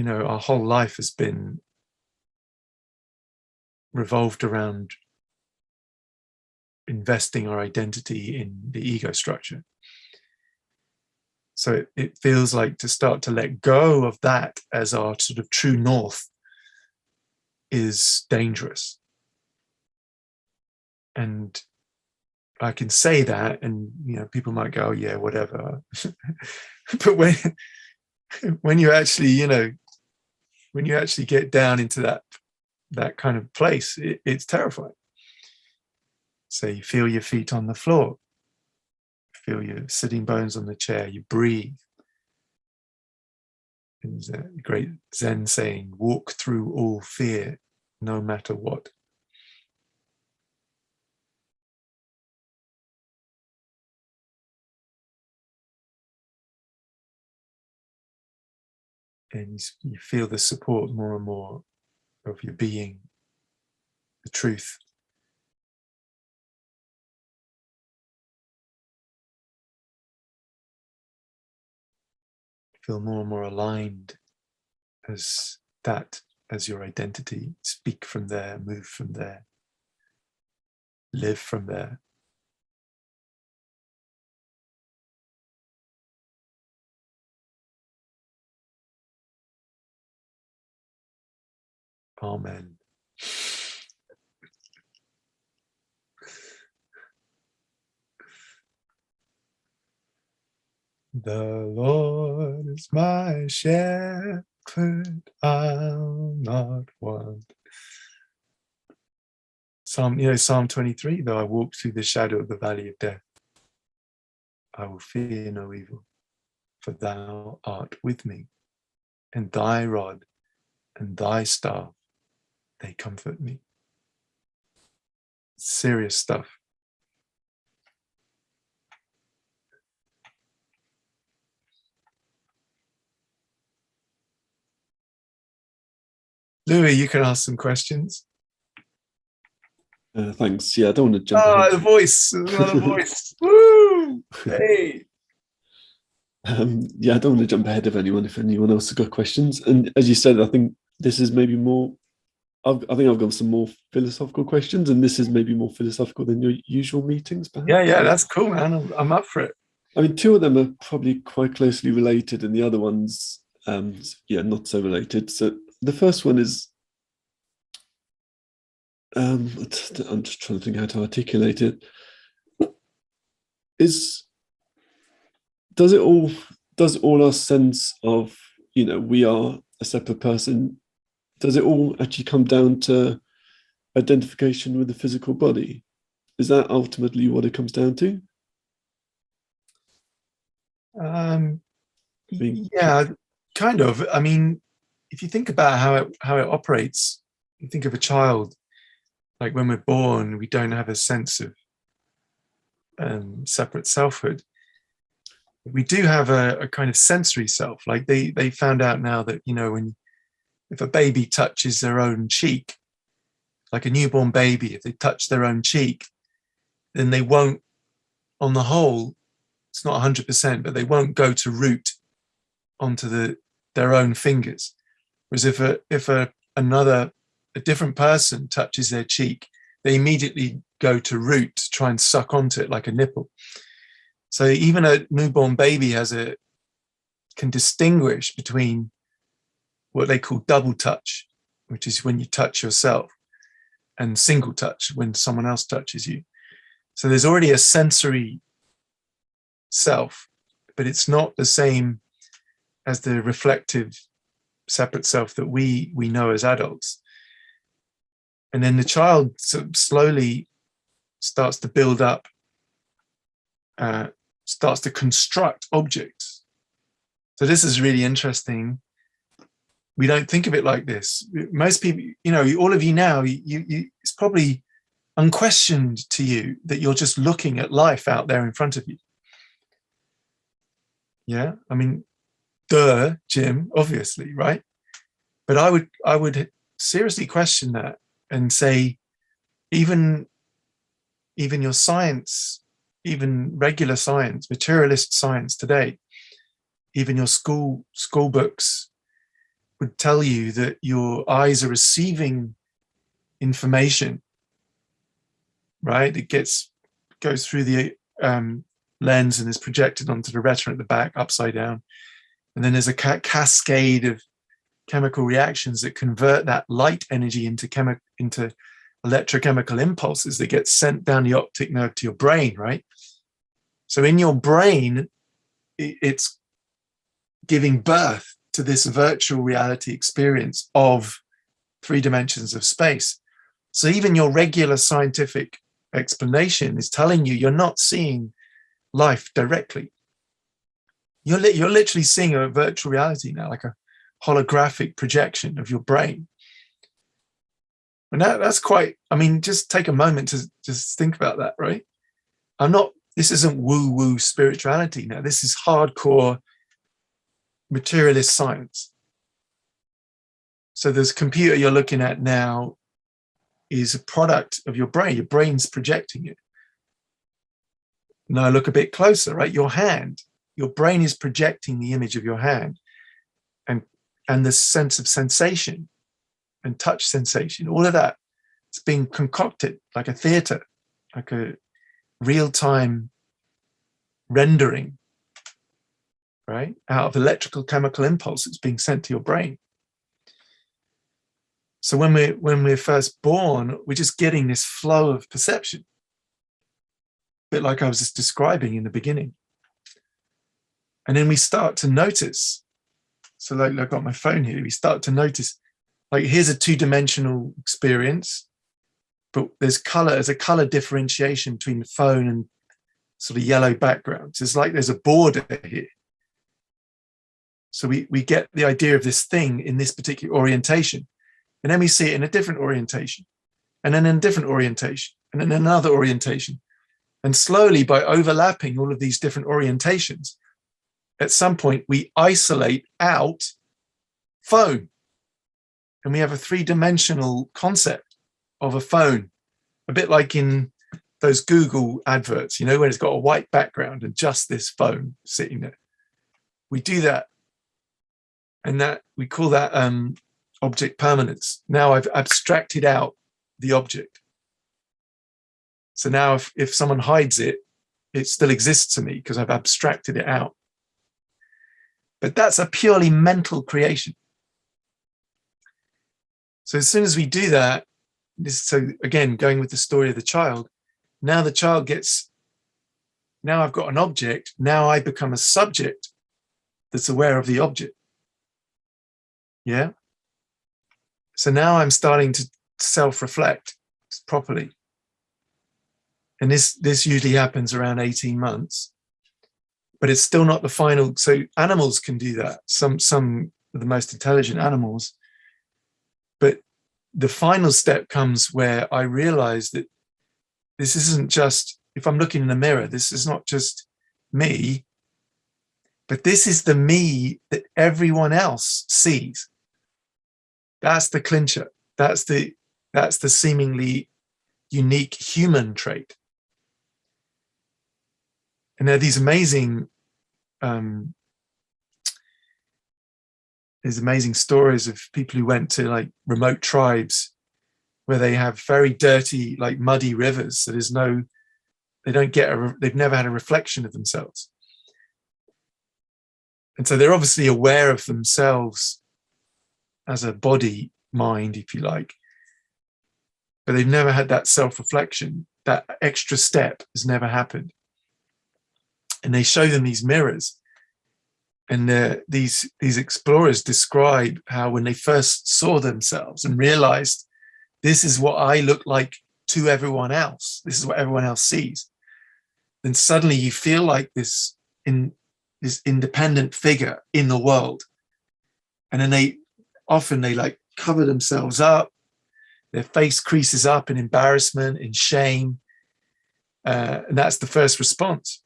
our whole life has been revolved around investing our identity in the ego structure. So it feels like to start to let go of that as our sort of true north is dangerous. And I can say that, and people might go, oh, yeah, whatever. But when you actually, when you actually get down into that kind of place, it's terrifying. So you feel your feet on the floor, feel your sitting bones on the chair, you breathe. There's a great Zen saying, walk through all fear, no matter what. And you feel the support more and more of your being, the truth. Feel more and more aligned as that, as your identity. Speak from there, move from there, live from there. Amen. The Lord is my shepherd, I'll not want. Psalm 23, though I walk through the shadow of the valley of death, I will fear no evil, for thou art with me, and thy rod and thy staff, they comfort me. Serious stuff. Louis, you can ask some questions. Thanks. Yeah, I don't want to jump ahead. The voice, another voice. Woo! Hey. Yeah, I don't want to jump ahead of anyone if anyone else has got questions. And as you said, I think this is maybe more, I think I've got some more philosophical questions, and this is maybe more philosophical than your usual meetings, perhaps. Yeah, that's cool, man. I'm up for it. I mean, two of them are probably quite closely related, and the other ones, not so related. So the first one is, I'm just trying to think how to articulate it. Does all our sense of, we are a separate person, does it all actually come down to identification with the physical body? Is that ultimately what it comes down to? Yeah, kind of. I mean, if you think about how it operates, you think of a child, like when we're born, we don't have a sense of separate selfhood. We do have a kind of sensory self. Like they found out now that, if a baby touches their own cheek, like a newborn baby, if they touch their own cheek, then they won't, on the whole, it's not 100%, but they won't go to root onto their own fingers. Whereas if a different person touches their cheek, they immediately go to root to try and suck onto it like a nipple. So even a newborn baby can distinguish between what they call double touch, which is when you touch yourself, and single touch, when someone else touches you. So there's already a sensory self, but it's not the same as the reflective separate self that we know as adults. And then the child sort of slowly starts to build up, starts to construct objects. So this is really interesting. We don't think of it like this. Most people, all of you now, it's probably unquestioned to you that you're just looking at life out there in front of you. Yeah, I mean, duh, Jim, obviously, right? But I would seriously question that and say, even your science, even regular science, materialist science today, even your school books would tell you that your eyes are receiving information, right? It goes through the lens and is projected onto the retina at the back, upside down. And then there's a cascade of chemical reactions that convert that light energy into electrochemical impulses that get sent down the optic nerve to your brain, right? So in your brain, it's giving birth to this virtual reality experience of 3 dimensions of space. So even your regular scientific explanation is telling you you're not seeing life directly. You're literally seeing a virtual reality now, like a holographic projection of your brain. And that's quite, I mean, just take a moment to just think about that, right? This isn't woo-woo spirituality now. This is hardcore materialist science. So this computer you're looking at now is a product of your brain. Your brain's projecting it. Now look a bit closer, right? Your hand, your brain is projecting the image of your hand, and the sense of sensation and touch sensation, all of that, it's being concocted like a theater, like a real-time rendering, right? Out of electrical chemical impulses being sent to your brain. So when we're first born, we're just getting this flow of perception, a bit like I was just describing in the beginning. And then we start to notice. So like I've got my phone here, we start to notice, like here's a two-dimensional experience, but there's a color differentiation between the phone and sort of yellow backgrounds. It's like there's a border here. So we get the idea of this thing in this particular orientation. And then we see it in a different orientation, and then in a different orientation, and then another orientation. And slowly, by overlapping all of these different orientations, at some point we isolate out phone. And we have a three-dimensional concept of a phone, a bit like in those Google adverts, you know, when it's got a white background and just this phone sitting there. We do that. And that we call that object permanence. Now I've abstracted out the object. So now if someone hides it, it still exists to me because I've abstracted it out. But that's a purely mental creation. So as soon as we do that, so again, going with the story of the child, now the child gets, now I've got an object, now I become a subject that's aware of the object. Yeah. So now I'm starting to self-reflect properly. And this usually happens around 18 months, but it's still not the final. So animals can do that, some of the most intelligent animals. But the final step comes where I realize that this isn't just, if I'm looking in a mirror, this is not just me, but this is the me that everyone else sees. That's the clincher. That's the seemingly unique human trait. And there are these amazing stories of people who went to like remote tribes where they have very dirty, like muddy rivers. So there's no, they've never had a reflection of themselves. And so they're obviously aware of themselves as a body, mind, if you like, but they've never had that self-reflection. That extra step has never happened. And they show them these mirrors, and these explorers describe how when they first saw themselves and realized this is what I look like to everyone else, this is what everyone else sees, then suddenly you feel like this independent figure in the world. And then they like cover themselves up, their face creases up in embarrassment, in shame, and that's the first response,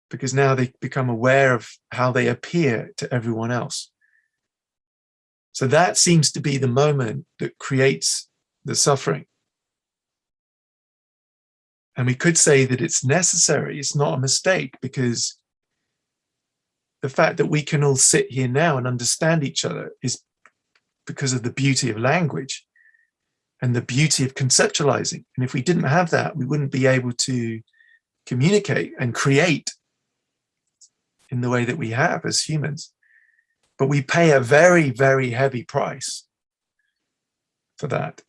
because now they become aware of how they appear to everyone else. So that seems to be the moment that creates the suffering. And we could say that it's necessary, it's not a mistake, because the fact that we can all sit here now and understand each other is because of the beauty of language and the beauty of conceptualizing. And if we didn't have that, we wouldn't be able to communicate and create in the way that we have as humans. But we pay a very, very heavy price for that.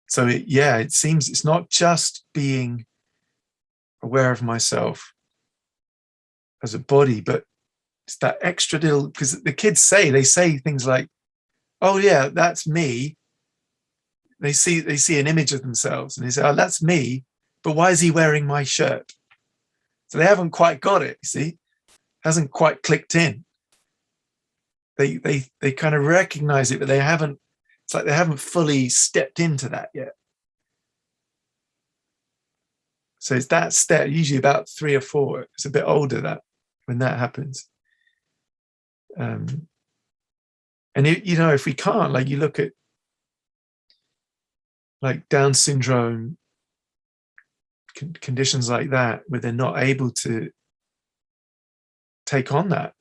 So it seems it's not just being aware of myself as a body, but it's that extra little, because the kids say things like, oh yeah, that's me, they see an image of themselves and they say, oh, that's me, but why is he wearing my shirt? So they haven't quite got it, you see, hasn't quite clicked in. They kind of recognize it, but they haven't, it's like they haven't fully stepped into that yet. So it's that step, usually about 3 or 4. It's a bit older that when that happens. And if we can't, like, you look at like Down syndrome, conditions like that, where they're not able to take on that.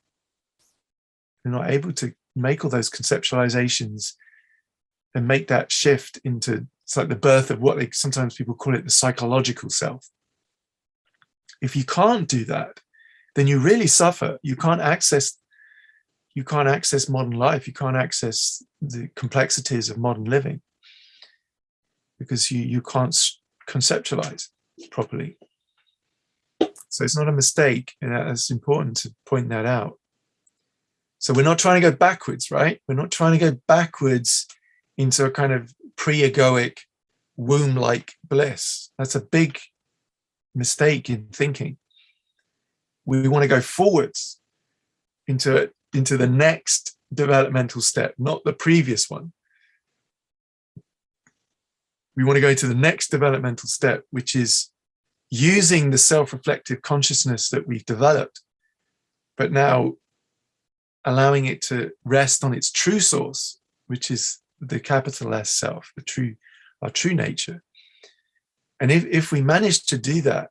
They're not able to make all those conceptualizations and make that shift into, it's like the birth of what sometimes people call it the psychological self. If you can't do that, then you really suffer. You can't access modern life. You can't access the complexities of modern living because you can't conceptualize properly. So it's not a mistake, and it's important to point that out. So we're not trying to go backwards, right? We're not trying to go backwards into a kind of pre-egoic womb-like bliss. That's a big mistake in thinking. We want to go forwards into the next developmental step, not the previous one. We want to go to the next developmental step, which is using the self-reflective consciousness that we've developed, but now allowing it to rest on its true source, which is the capital S self, our true nature. And if we manage to do that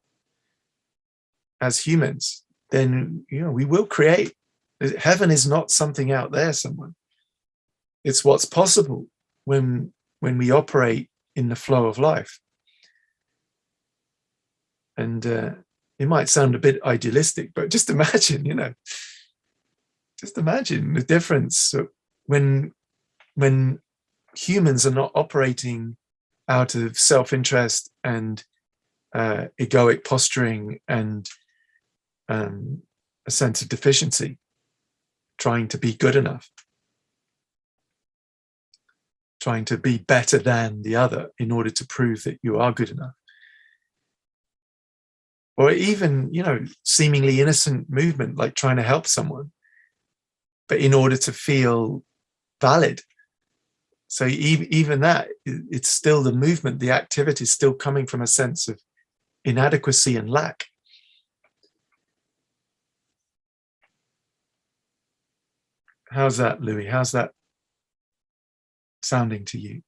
as humans, then we will create. Heaven is not something out there somewhere. It's what's possible when we operate in the flow of life. And it might sound a bit idealistic, but just imagine, just imagine the difference when humans are not operating out of self-interest and egoic posturing and a sense of deficiency, trying to be good enough, trying to be better than the other in order to prove that you are good enough. Or even, seemingly innocent movement, like trying to help someone, but in order to feel valid. So even that, it's still the movement, the activity is still coming from a sense of inadequacy and lack. How's that, Louis? How's that sounding to you?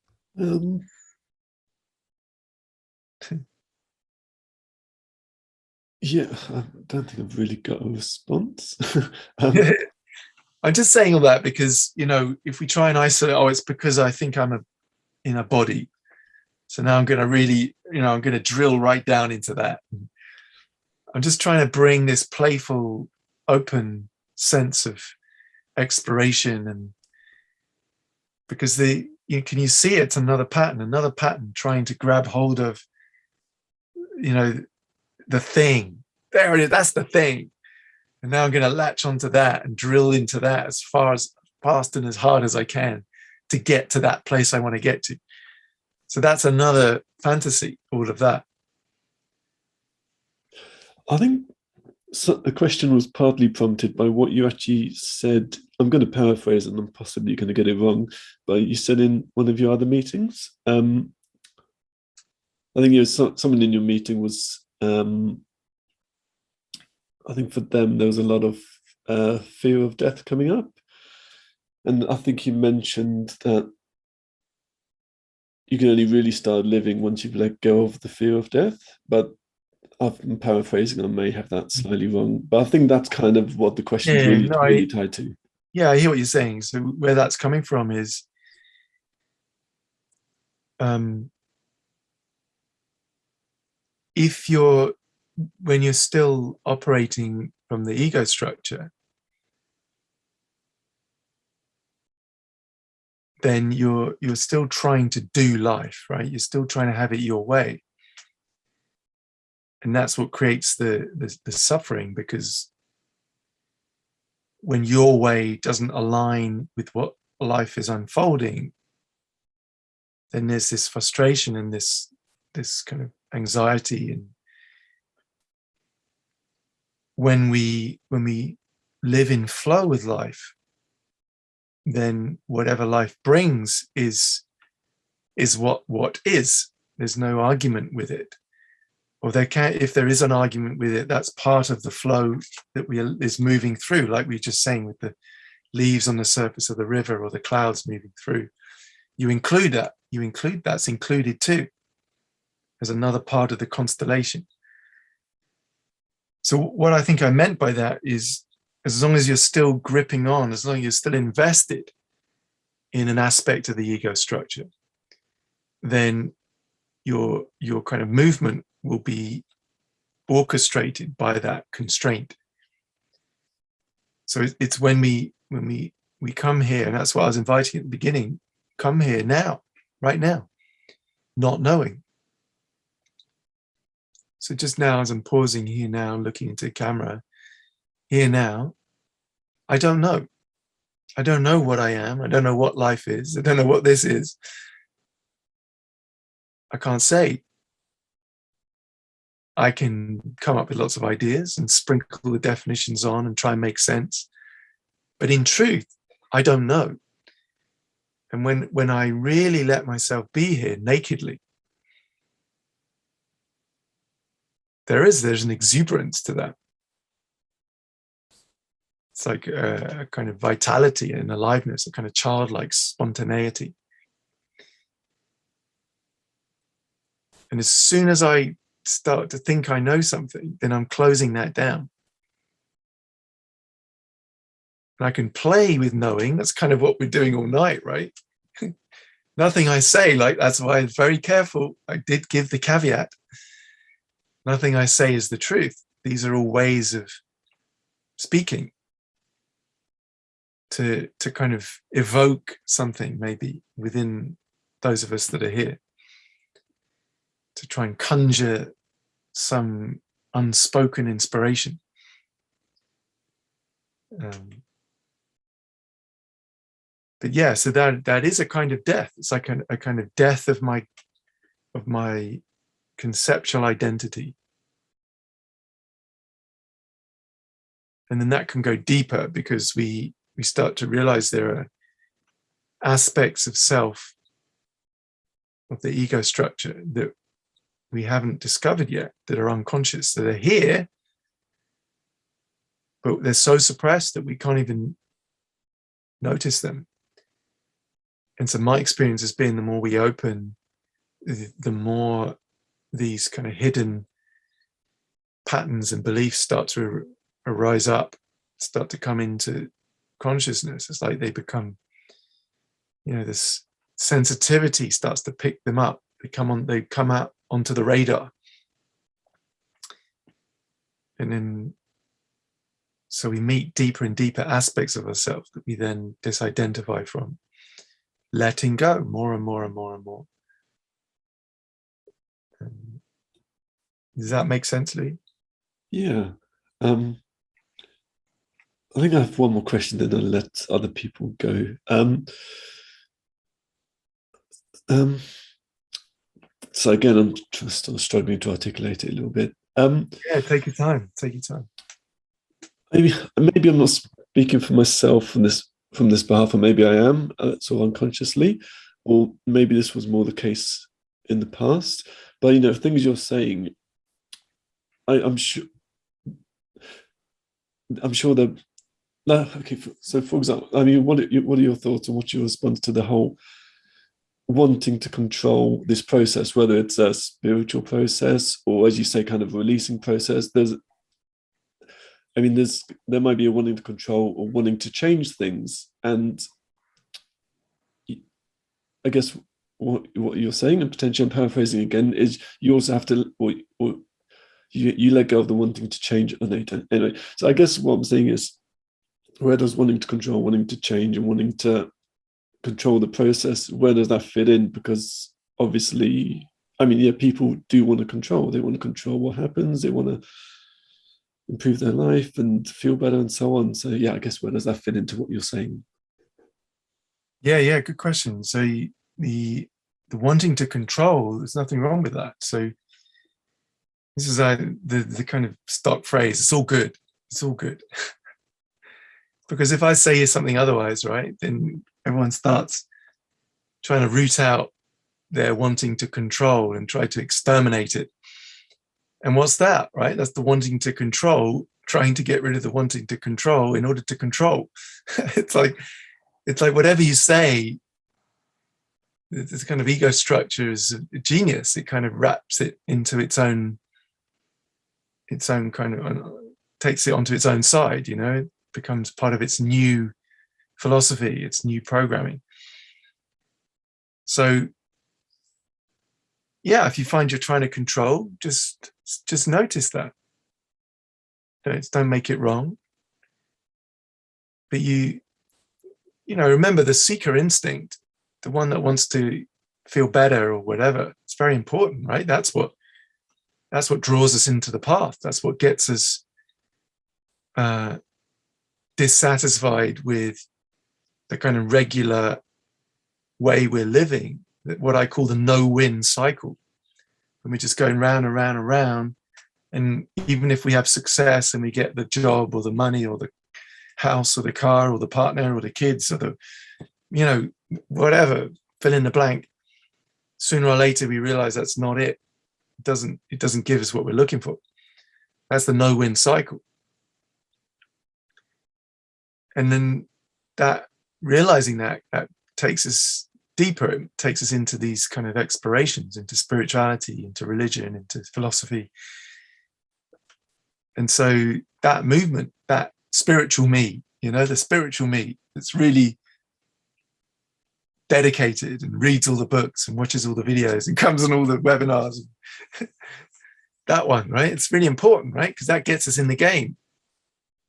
Yeah, I don't think I've really got a response. I'm just saying all that because, if we try and isolate, it's because I think I'm in a body. So now I'm going to really, I'm going to drill right down into that. I'm just trying to bring this playful, open sense of exploration, and because can you see it's another pattern trying to grab hold of, the thing. There it is. That's the thing. And now I'm going to latch onto that and drill into that as fast and as hard as I can to get to that place I want to get to. So that's another fantasy, all of that. I think the question was partly prompted by what you actually said. I'm going to paraphrase and I'm possibly going to get it wrong, but you said in one of your other meetings, I think someone in your meeting was, I think for them, there was a lot of fear of death coming up. And I think you mentioned that you can only really start living once you've let go of the fear of death. But I'm paraphrasing, I may have that slightly wrong. But I think that's kind of what the question is really tied to. Yeah, I hear what you're saying. So where that's coming from is when you're still operating from the ego structure, then you're still trying to do life, right? You're still trying to have it your way. And that's what creates the suffering, because when your way doesn't align with what life is unfolding, then there's this frustration and this kind of anxiety. And when we live in flow with life, then whatever life brings is what is. There's no argument with it. Or if there is an argument with it, that's part of the flow that is moving through, like we were just saying with the leaves on the surface of the river or the clouds moving through. You include that. That's included too, as another part of the constellation. So what I think I meant by that is, as long as you're still gripping on, as long as you're still invested in an aspect of the ego structure, then your kind of movement will be orchestrated by that constraint. So it's when we come here, and that's what I was inviting at the beginning, come here now, right now, not knowing. So just now, as I'm pausing here now, looking into the camera, here now, I don't know. I don't know what I am. I don't know what life is. I don't know what this is. I can't say. I can come up with lots of ideas and sprinkle the definitions on and try and make sense. But in truth, I don't know. And when I really let myself be here nakedly, there's an exuberance to that. It's like a kind of vitality and aliveness, a kind of childlike spontaneity. And as soon as I start to think I know something, then I'm closing that down. And I can play with knowing. That's kind of what we're doing all night, right? Nothing I say, like, that's why I'm very careful. I did give the caveat. Nothing I say is the truth. These are all ways of speaking to kind of evoke something maybe within those of us that are here, to try and conjure some unspoken inspiration. But yeah, so that is a kind of death. It's like a kind of death of my conceptual identity. And then that can go deeper, because we start to realize there are aspects of self, of the ego structure, that we haven't discovered yet, that are unconscious, that are here, but they're so suppressed that we can't even notice them. And so my experience has been, the more we open, the more these kind of hidden patterns and beliefs start to arise up, start to come into consciousness. It's like they become, this sensitivity starts to pick them up. They come out onto the radar. And then, so we meet deeper and deeper aspects of ourselves that we then disidentify from, letting go more and more and more and more. Does that make sense, Lee? Yeah. I think I have one more question, then I'll let other people go. So again, I'm still struggling to articulate it a little bit. Yeah, take your time. Take your time. Maybe I'm not speaking for myself from this behalf, or maybe I am, sort of unconsciously, or maybe this was more the case in the past. But things you're saying, I'm sure that. No, okay. So, for example, what are your thoughts, and what's your response to the whole wanting to control this process, whether it's a spiritual process or, as you say, kind of releasing process? There might be a wanting to control or wanting to change things, and I guess what you're saying, and potentially I'm paraphrasing again, is you also have to, or you let go of the wanting to change. Anyway, so I guess what I'm saying is, where does wanting to control, wanting to change, and wanting to control the process, where does that fit in? Because obviously, people do want to control. They want to control what happens. They want to improve their life and feel better and so on. So yeah, I guess where does that fit into what you're saying? Yeah, good question. So the the wanting to control, there's nothing wrong with that. So this is the kind of stock phrase, it's all good. It's all good. Because if I say something otherwise, right, then everyone starts trying to root out their wanting to control and try to exterminate it. And what's that, right? That's the wanting to control, trying to get rid of the wanting to control in order to control. It's like whatever you say, this kind of ego structure is a genius. It kind of wraps it into its own kind of, takes it onto its own side, it becomes part of its new philosophy, its new programming. So yeah, if you find you're trying to control, just notice that. Don't make it wrong. But remember the seeker instinct, the one that wants to feel better or whatever, it's very important, right? That's what draws us into the path. That's what gets us dissatisfied with the kind of regular way we're living, what I call the no-win cycle. And we're just going round and round and round. And even if we have success and we get the job or the money or the house or the car or the partner or the kids or the, whatever, fill in the blank, sooner or later we realize that's not it. It doesn't give us what we're looking for. That's the no-win cycle. And then that realizing that takes us deeper. It takes us into these kind of explorations, into spirituality, into religion, into philosophy. And so that movement, that spiritual me, the spiritual me that's really dedicated and reads all the books and watches all the videos and comes on all the webinars. That one, right? It's really important, right? Because that gets us in the game,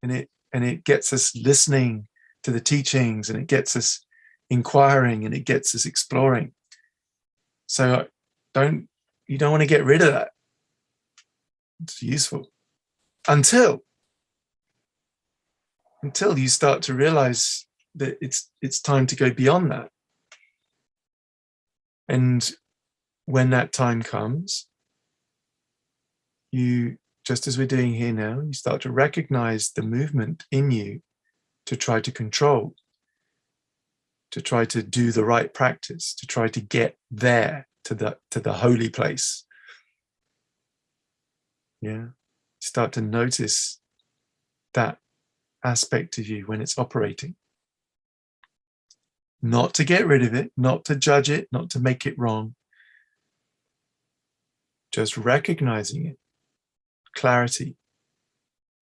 and it gets us listening to the teachings, and it gets us inquiring, and it gets us exploring. So you don't want to get rid of that. It's useful until you start to realize that it's time to go beyond that. And when that time comes, you, just as we're doing here now, you start to recognize the movement in you to try to control, to try to do the right practice, to try to get there to the holy place. Yeah. Start to notice that aspect of you when it's operating. Not to get rid of it, not to judge it, not to make it wrong. Just recognizing it, clarity.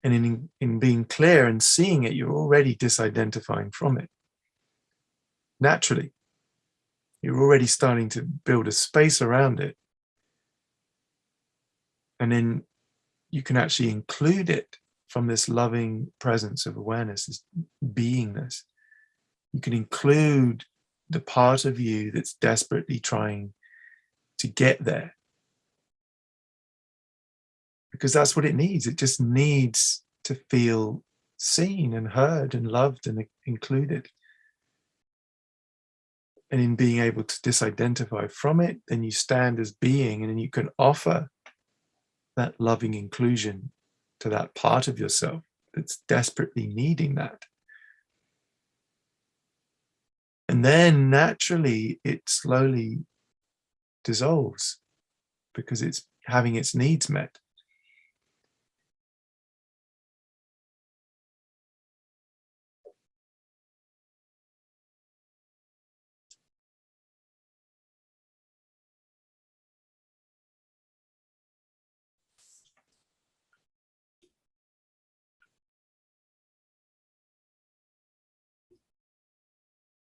And in being clear and seeing it, you're already disidentifying from it. Naturally, you're already starting to build a space around it. And then you can actually include it from this loving presence of awareness, this beingness. You can include the part of you that's desperately trying to get there. Because that's what it needs. It just needs to feel seen and heard and loved and included. And in being able to disidentify from it, then you stand as being, and then you can offer that loving inclusion to that part of yourself that's desperately needing that. And then naturally it slowly dissolves because it's having its needs met.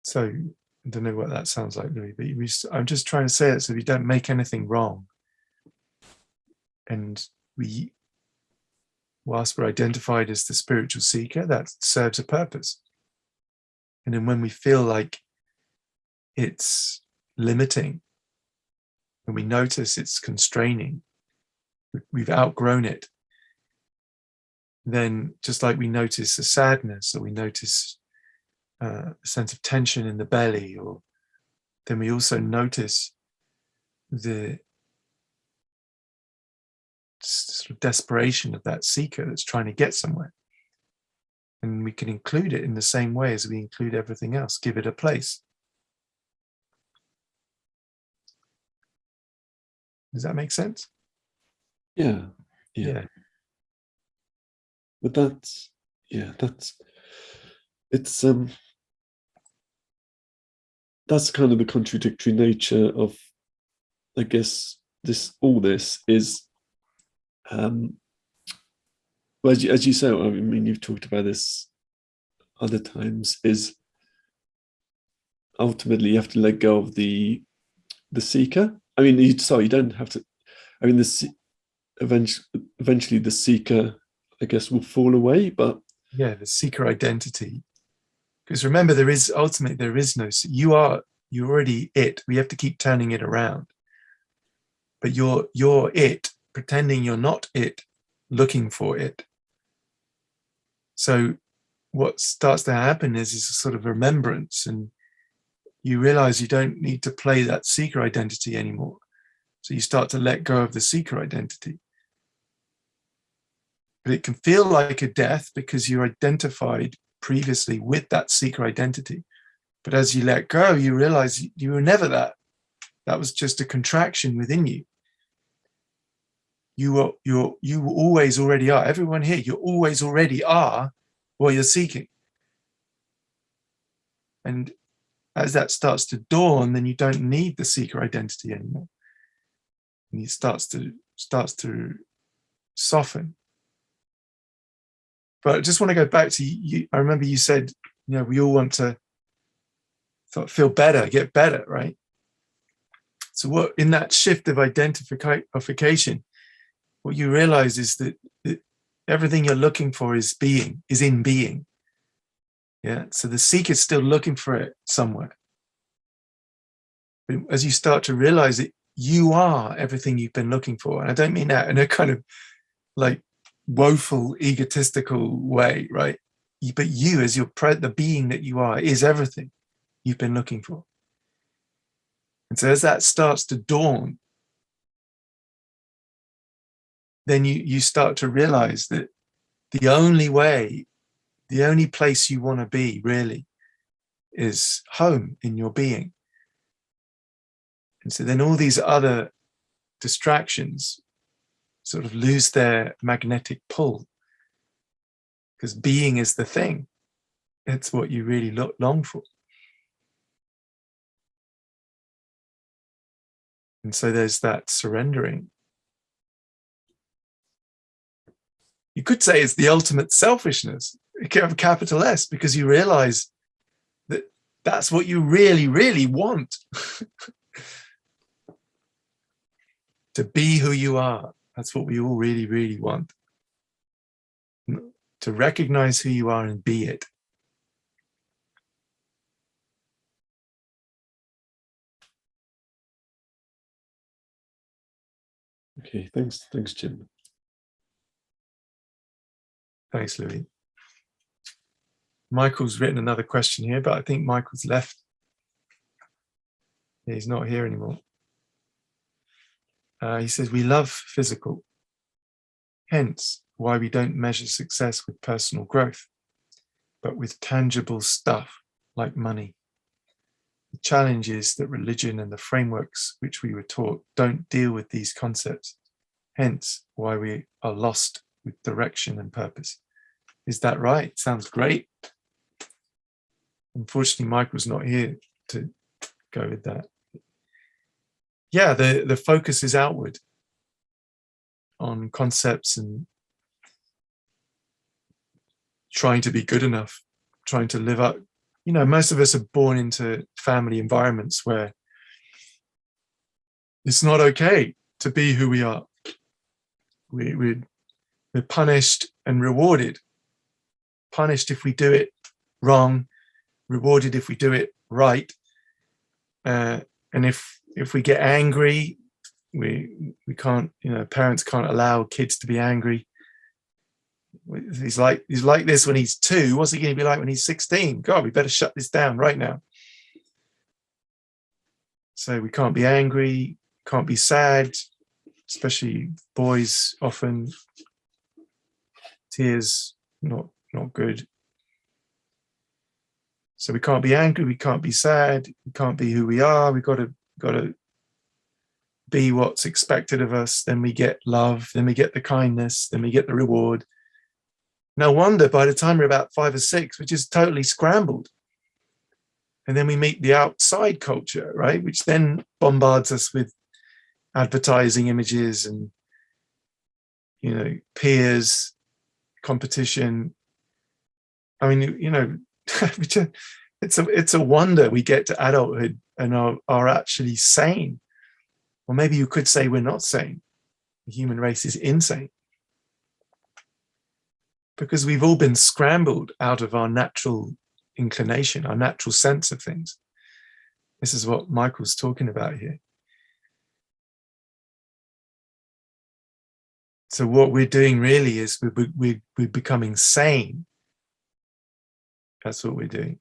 So I don't know what that sounds like, Louis, but I'm just trying to say it so we don't make anything wrong. And whilst we're identified as the spiritual seeker, that serves a purpose. And then when we feel like it's limiting, and we notice it's constraining, we've outgrown it, then just like we notice a sadness, or we notice a sense of tension in the belly, or then we also notice the sort of desperation of that seeker that's trying to get somewhere. And we can include it in the same way as we include everything else, give it a place. Does that make sense? Yeah. But that's that's kind of the contradictory nature of, I guess, all this is, well, as you say, I mean, you've talked about this other times, is ultimately you have to let go of the seeker. I mean, you don't have to. I mean, eventually the seeker, I guess, will fall away. But yeah, the seeker identity. Because remember, there is no. You're already it. We have to keep turning it around. But you're it, pretending you're not it, looking for it. So what starts to happen is a sort of remembrance, and you realize you don't need to play that seeker identity anymore. So you start to let go of the seeker identity. But it can feel like a death because you're identified previously with that seeker identity. But as you let go, you realize you were never that. That was just a contraction within you. You always already are. Everyone here, you always already are what you're seeking. And as that starts to dawn, then you don't need the seeker identity anymore. And it starts to soften. But I just want to go back to you. I remember you said, we all want to feel better, get better, right? So what in that shift of identification, what you realize is that everything you're looking for is in being. Yeah. So the seeker is still looking for it somewhere. But as you start to realize it, you are everything you've been looking for. And I don't mean that in a kind of like woeful, egotistical way, right? But you, as the being that you are, is everything you've been looking for. And so as that starts to dawn, then you start to realize that the only place you want to be really is home in your being. And so then all these other distractions sort of lose their magnetic pull, because being is the thing. It's what you really long for. And so there's that surrendering. You could say it's the ultimate selfishness. You could have a capital S, because you realize that that's what you really, really want. To be who you are. That's what we all really, really want. To recognize who you are and be it. Okay, thanks, Jim. Thanks, Louis. Michael's written another question here, but I think Michael's left. He's not here anymore. He says, we love physical, hence why we don't measure success with personal growth, but with tangible stuff like money. The challenge is that religion and the frameworks which we were taught don't deal with these concepts, hence why we are lost with direction and purpose. Is that right? Sounds great. Unfortunately, Michael's not here to go with that. Yeah, the focus is outward on concepts and trying to be good enough, trying to live up. Most of us are born into family environments where it's not okay to be who we are. We're punished and rewarded. Punished if we do it wrong, rewarded if we do it right. And if we get angry, we can't, parents can't allow kids to be angry. He's like this when he's 2. What's he going to be like when he's 16? God, we better shut this down right now. So we can't be angry, can't be sad, especially boys often. Tears, not good. So we can't be angry, we can't be sad, we can't be who we are. We've got to be what's expected of us. Then we get love, then we get the kindness, then we get the reward. No wonder by the time we're about 5 or 6, we're just totally scrambled. And then we meet the outside culture, right? Which then bombards us with advertising images and, peers, competition. I mean, it's a wonder we get to adulthood and are actually sane. Or maybe you could say we're not sane. The human race is insane. Because we've all been scrambled out of our natural inclination, our natural sense of things. This is what Michael's talking about here. So what we're doing really is we're becoming sane. That's what we're doing.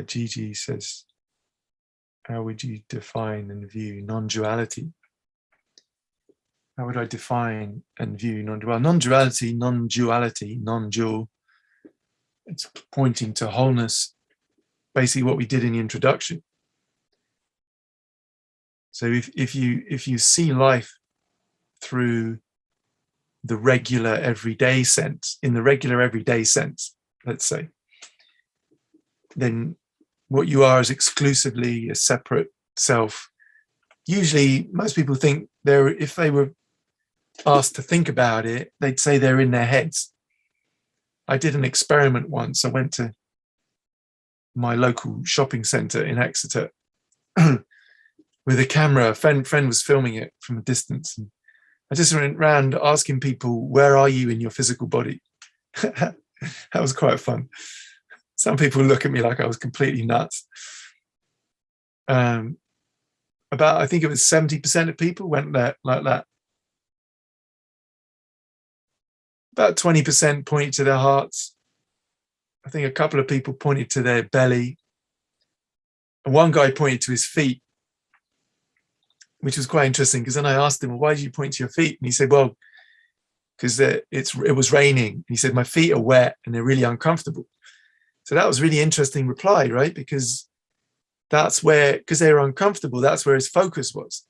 Gigi says, how would you define and view non-duality? How would I define and view non-duality? Non-duality, non-dual, it's pointing to wholeness, basically what we did in the introduction. So if you see life through the regular everyday sense, in the regular everyday sense, let's say, then what you are is exclusively a separate self. Usually most people think if they were asked to think about it, they'd say they're in their heads. I did an experiment once. I went to my local shopping centre in Exeter with a camera. A friend was filming it from a distance. And I just went around asking people, where are you in your physical body? That was quite fun. Some people look at me like I was completely nuts. I think it was 70% of people went there like that. About 20% pointed to their hearts. I think a couple of people pointed to their belly. And one guy pointed to his feet, which was quite interesting, because then I asked him, well, why did you point to your feet? And he said, well, because it was raining. And he said, my feet are wet and they're really uncomfortable. So that was a really interesting reply, right? Because because they were uncomfortable, that's where his focus was.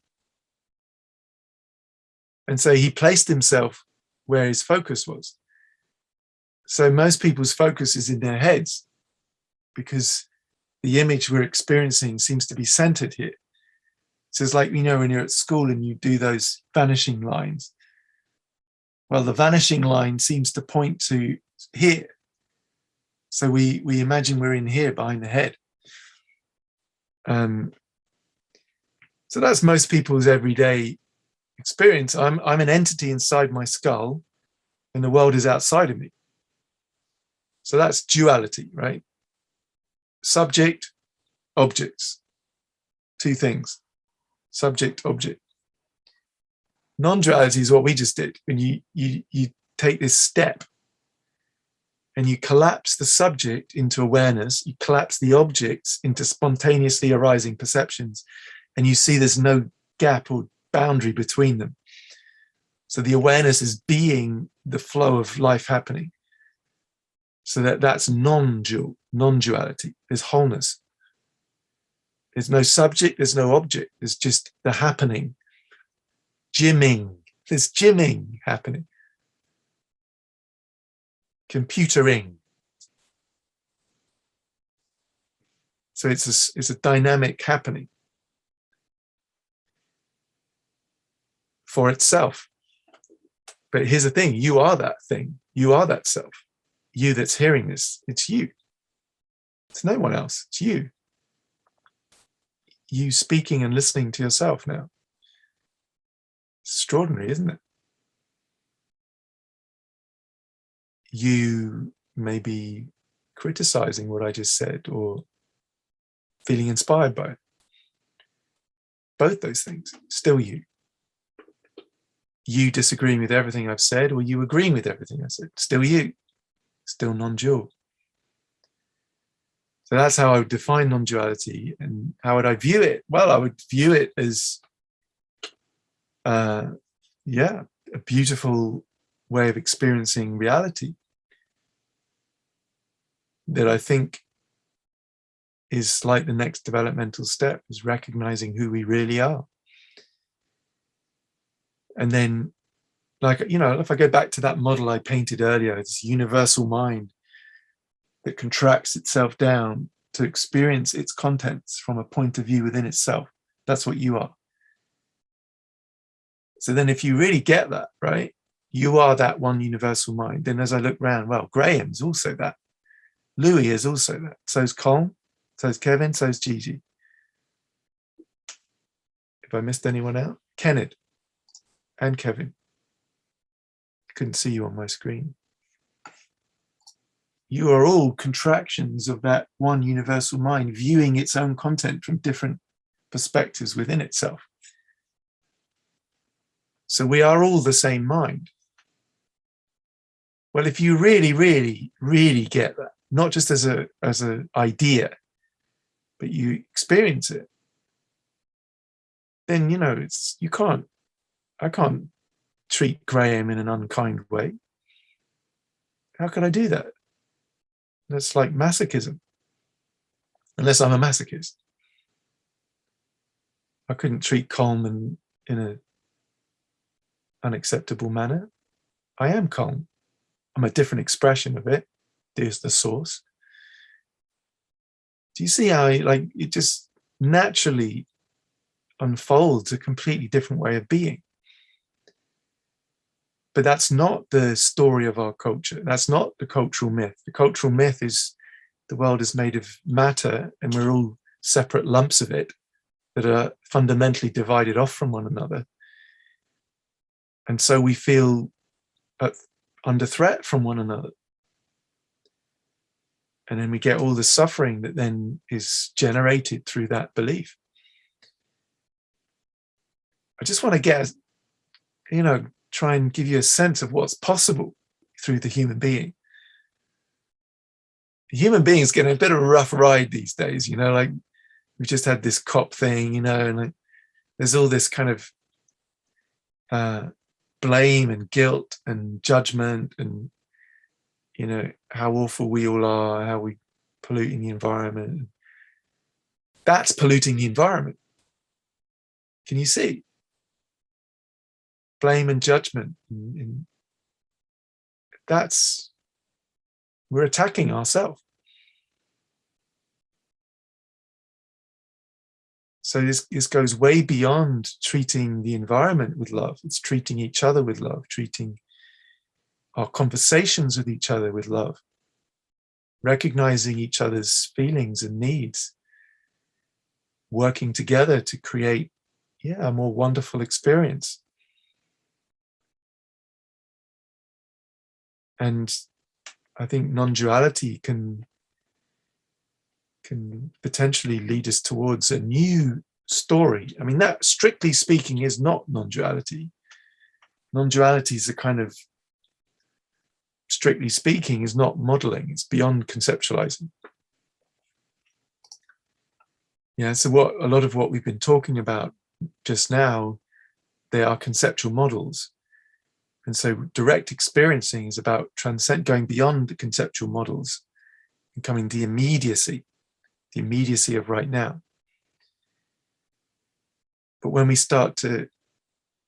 And so he placed himself where his focus was. So most people's focus is in their heads because the image we're experiencing seems to be centered here. So it's like, when you're at school and you do those vanishing lines. Well, the vanishing line seems to point to here. So we imagine we're in here behind the head. So that's most people's everyday experience. I'm an entity inside my skull and the world is outside of me. So that's duality, right? Subject, objects, two things, subject, object. Non-duality is what we just did. When you take this step and you collapse the subject into awareness, you collapse the objects into spontaneously arising perceptions, and you see there's no gap or boundary between them. So the awareness is being the flow of life happening. So that's non-duality. There's wholeness. There's no subject, there's no object. There's just the happening. Gymming. There's gymming happening. Computering. So it's a dynamic happening for itself. But here's the thing, you are that thing. You are that self. You that's hearing this, it's you. It's no one else, it's you. You speaking and listening to yourself now. It's extraordinary, isn't it? You may be criticizing what I just said or feeling inspired by it. Both those things, still you. You disagreeing with everything I've said or you agreeing with everything I said, still you, still non-dual. So that's how I would define non-duality. And how would I view it? Well, I would view it as, a beautiful way of experiencing reality that I think is like the next developmental step, is recognizing who we really are. And then, like, if I go back to that model I painted earlier, this universal mind that contracts itself down to experience its contents from a point of view within itself. That's what you are. So then if you really get that, right, you are that one universal mind. Then as I look around, well, Graham's also that. Louis is also that. So's Colm, so's Kevin, so's Gigi. If I missed anyone out, Kenneth and Kevin. Couldn't see you on my screen. You are all contractions of that one universal mind, viewing its own content from different perspectives within itself. So we are all the same mind. Well, if you really, really, really get that, not just as an idea, but you experience it, then I can't treat Graham in an unkind way. How can I do that? That's like masochism, unless I'm a masochist. I couldn't treat Coleman in an unacceptable manner. I am calm. I'm a different expression of it. There's the source. Do you see how it just naturally unfolds a completely different way of being? But that's not the story of our culture. That's not the cultural myth. The cultural myth is the world is made of matter and we're all separate lumps of it that are fundamentally divided off from one another. And so we feel under threat from one another. And then we get all the suffering that then is generated through that belief. I just want to try and give you a sense of what's possible through the human being. The human being is getting a bit of a rough ride these days, like we just had this COP thing, and like, there's all this kind of blame and guilt and judgment and, how awful we all are, how we polluting the environment. That's polluting the environment. Can you see? Blame and judgment. We're attacking ourselves. So this goes way beyond treating the environment with love. It's treating each other with love, treating our conversations with each other with love, recognizing each other's feelings and needs, working together to create, a more wonderful experience. And I think non-duality can potentially lead us towards a new story. I mean, that, strictly speaking, is not non-duality. Non-duality is a kind of, strictly speaking, is not modeling. It's beyond conceptualizing. So a lot of what we've been talking about just now, they are conceptual models. And so direct experiencing is about going beyond the conceptual models, becoming the immediacy of right now. But when we start to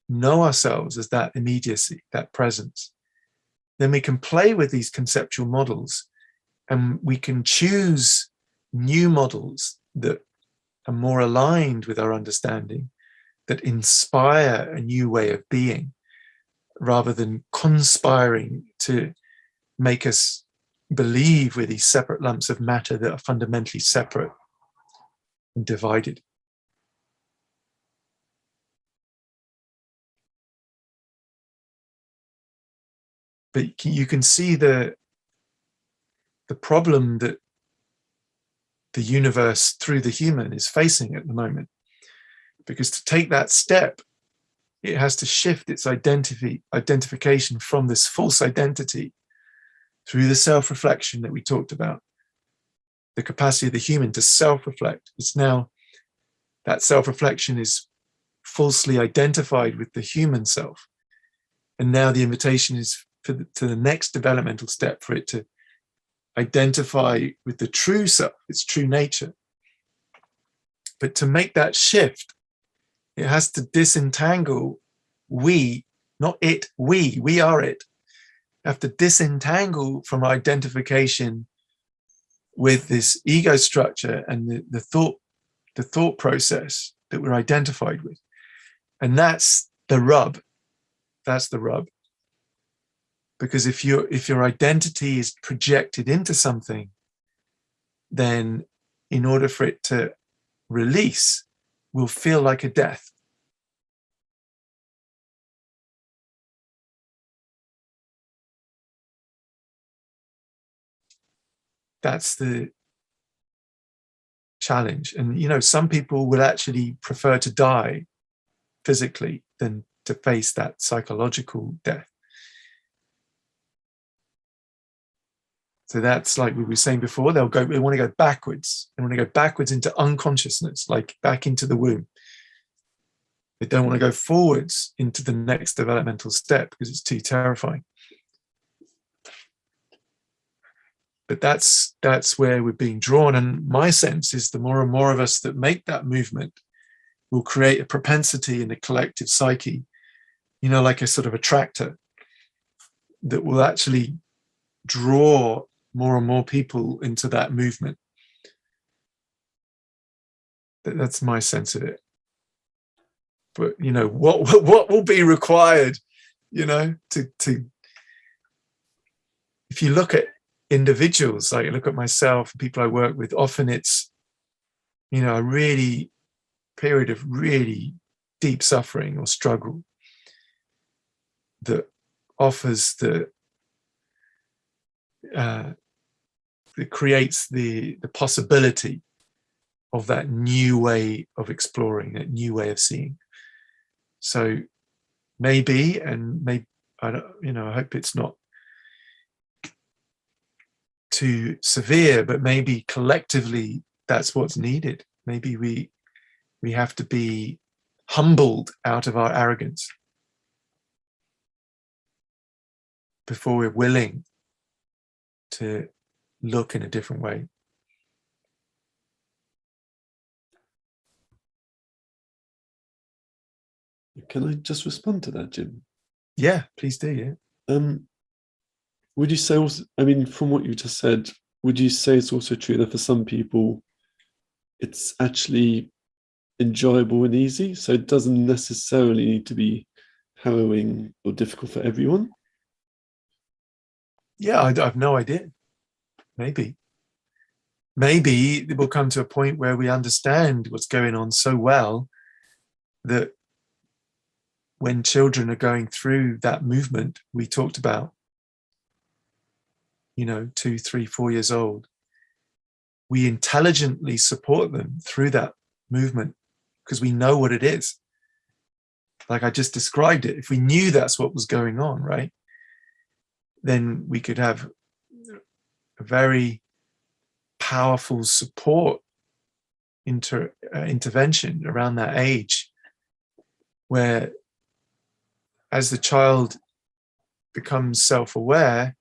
know ourselves as that immediacy, that presence, then we can play with these conceptual models and we can choose new models that are more aligned with our understanding, that inspire a new way of being, rather than conspiring to make us believe we're these separate lumps of matter that are fundamentally separate and divided. But you can see the problem that the universe through the human is facing at the moment. Because to take that step, it has to shift its identification from this false identity through the self-reflection that we talked about, the capacity of the human to self-reflect. It's now that self-reflection is falsely identified with the human self. And now the invitation is to the next developmental step, for it to identify with the true self, its true nature. But to make that shift, it has to disentangle we, not it, we are it. Have to disentangle from identification with this ego structure and the thought process that we're identified with. And that's the rub. That's the rub. Because if your identity is projected into something, then in order for it to release, will feel like a death. That's the challenge. And, you know, some people would actually prefer to die physically than to face that psychological death. So that's like we were saying before, they want to go backwards. They want to go backwards into unconsciousness, like back into the womb. They don't want to go forwards into the next developmental step because it's too terrifying. But that's where we're being drawn. And my sense is the more and more of us that make that movement will create a propensity in the collective psyche, you know, like a sort of attractor that will actually draw more and more people into that movement. That's my sense of it. But, you know, what will be required, you know, to if you look at individuals, like I look at myself, people I work with, often it's, you know, a period of really deep suffering or struggle that offers that creates the possibility of that new way of exploring, that new way of seeing. So maybe, I don't, you know, I hope it's not too severe, but maybe collectively that's what's needed. Maybe we have to be humbled out of our arrogance before we're willing to look in a different way. Can I just respond to that, Jim? Yeah, please do. Yeah. Would you say also, I mean, from what you just said, would you say it's also true that for some people it's actually enjoyable and easy, so it doesn't necessarily need to be harrowing or difficult for everyone? Yeah, I have no idea. Maybe it will come to a point where we understand what's going on so well that when children are going through that movement we talked about, you know, 2, 3, 4 years old, we intelligently support them through that movement because we know what it is. Like I just described it. If we knew that's what was going on, right, then we could have a very powerful support intervention around that age, where as the child becomes self-aware,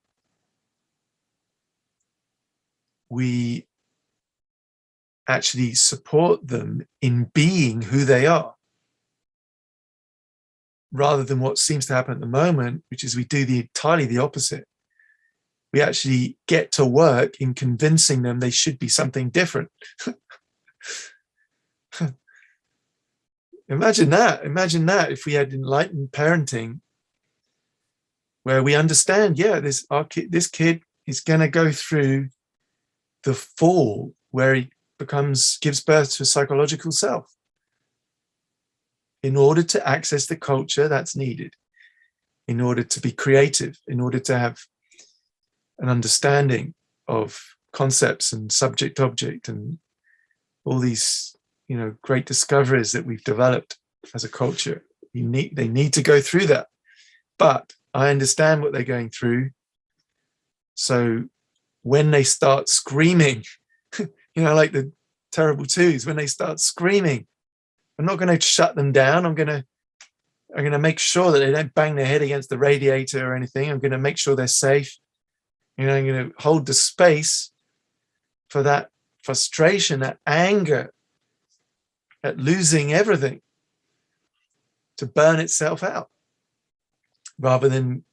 we actually support them in being who they are, rather than what seems to happen at the moment, which is we do entirely the opposite. We actually get to work in convincing them they should be something different. Imagine that if we had enlightened parenting where we understand, yeah, this kid is going to go through the fall where he gives birth to a psychological self in order to access the culture that's needed, in order to be creative, in order to have an understanding of concepts and subject object and all these, you know, great discoveries that we've developed as a culture. They need to go through that. But I understand what they're going through. So when they start screaming like the terrible twos, when they start screaming, I'm not going to shut them down. I'm going to make sure that they don't bang their head against the radiator or anything. I'm going to make sure they're safe. I'm going to hold the space for that frustration, that anger at losing everything to burn itself out, rather than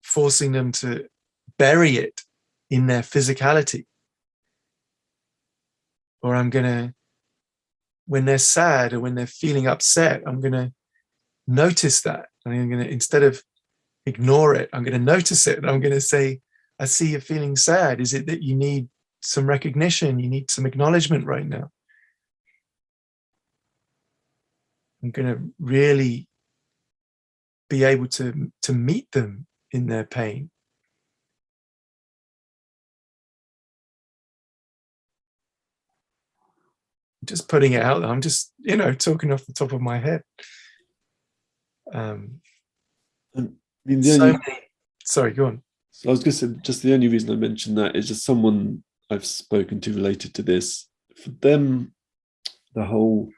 forcing them to bury it in their physicality. Or I'm going to, when they're sad or when they're feeling upset, I'm going to notice that. And I'm going to, instead of ignore it, I'm going to notice it. And I'm going to say, I see you're feeling sad. Is it that you need some recognition? You need some acknowledgement right now? I'm going to really be able to meet them in their pain. Just putting it out there. I'm just, talking off the top of my head. I mean, sorry, go on. So I was going to say, just the only reason I mentioned that is just someone I've spoken to related to this. For them, the whole,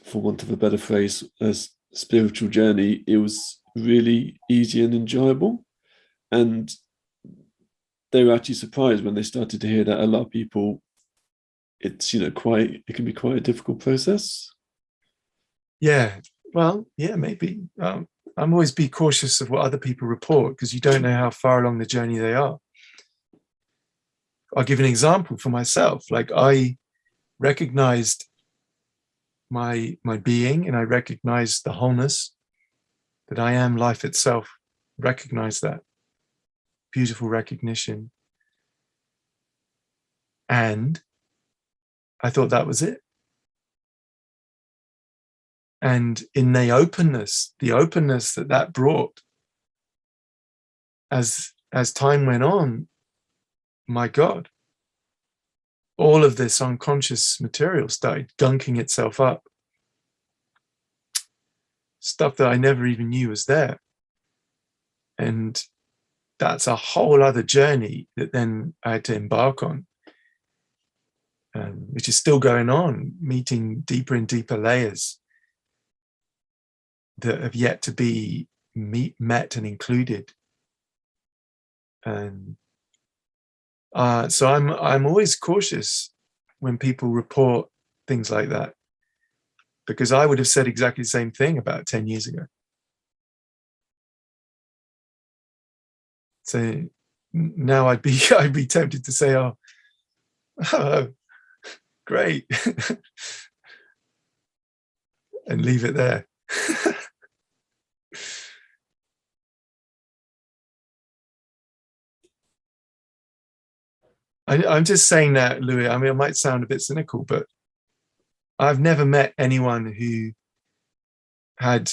for want of a better phrase, as spiritual journey, it was really easy and enjoyable. And they were actually surprised when they started to hear that a lot of people, it's, it can be quite a difficult process. Yeah, well, yeah, maybe. I'm always be cautious of what other people report, because you don't know how far along the journey they are. I'll give an example for myself. Like, I recognized my being, and I recognized the wholeness, that I am life itself. Recognize that. Beautiful recognition. And I thought that was it. And in the openness that brought, as time went on, my God, all of this unconscious material started gunking itself up. Stuff that I never even knew was there. And that's a whole other journey that then I had to embark on, which is still going on, meeting deeper and deeper layers that have yet to be met and included. And so I'm always cautious when people report things like that, because I would have said exactly the same thing about 10 years ago. So now I'd be tempted to say, oh great, and leave it there. I'm just saying that, Louis. I mean, it might sound a bit cynical, but I've never met anyone who had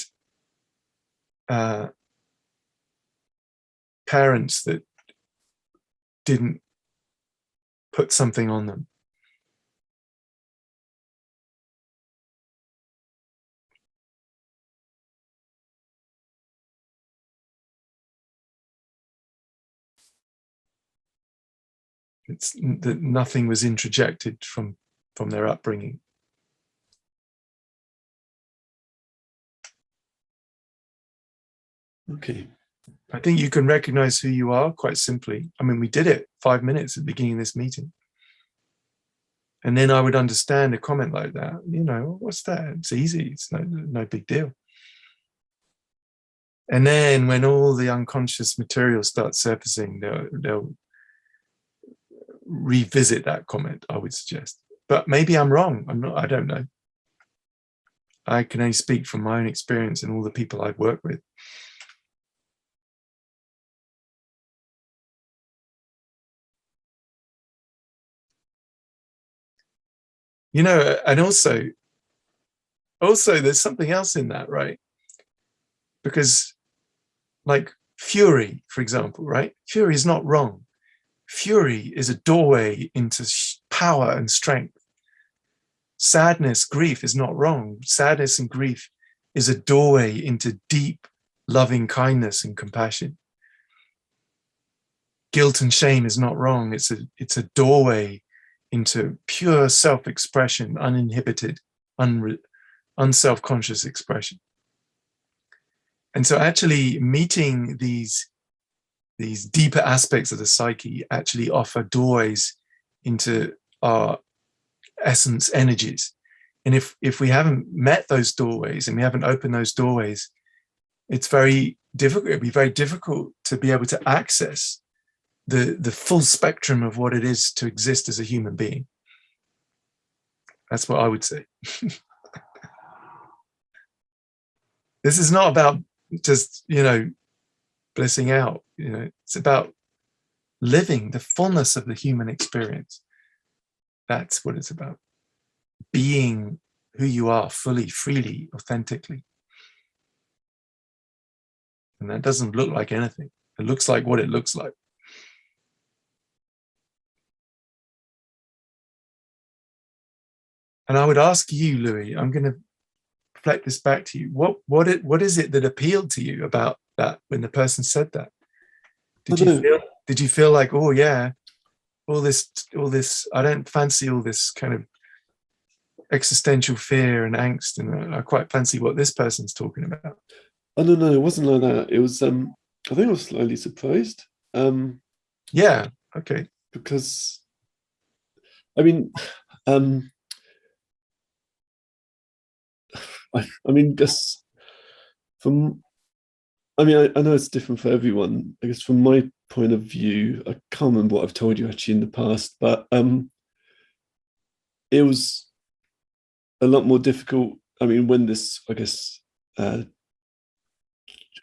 parents that didn't put something on them. It's that nothing was introjected from their upbringing. Okay. I think you can recognize who you are quite simply. I mean, we did it 5 minutes at the beginning of this meeting. And then I would understand a comment like that. What's that? It's easy. It's no big deal. And then when all the unconscious material starts surfacing, they'll revisit that comment, I would suggest. But maybe I'm wrong. I don't know. I can only speak from my own experience and all the people I've worked with. And also there's something else in that, right? Because, like, fury, for example, right? Fury is not wrong. Fury is a doorway into power and strength. Sadness, grief is not wrong. Sadness and grief is a doorway into deep, loving kindness and compassion. guilt and shame is not wrong. It's a doorway into pure self-expression, uninhibited, unself-conscious expression. And so actually meeting these deeper aspects of the psyche actually offer doorways into our essence energies. And if we haven't met those doorways and we haven't opened those doorways, it's very difficult. It'd be very difficult to be able to access the full spectrum of what it is to exist as a human being. That's what I would say. This is not about just, blissing out, it's about living the fullness of the human experience. That's what it's about. Being who you are fully, freely, authentically. And that doesn't look like anything. It looks like what it looks like. And I would ask you, Louis, I'm going to reflect this back to you. What is it that appealed to you about that when the person said that? Did you feel like, oh yeah, all this, I don't fancy all this kind of existential fear and angst, and I quite fancy what this person's talking about? Oh no, it wasn't like that. It was I think I was slightly surprised. Yeah, okay. Because I mean, I mean, just I know it's different for everyone. I guess from my point of view, I can't remember what I've told you actually in the past, but it was a lot more difficult. I mean, when this, I guess, I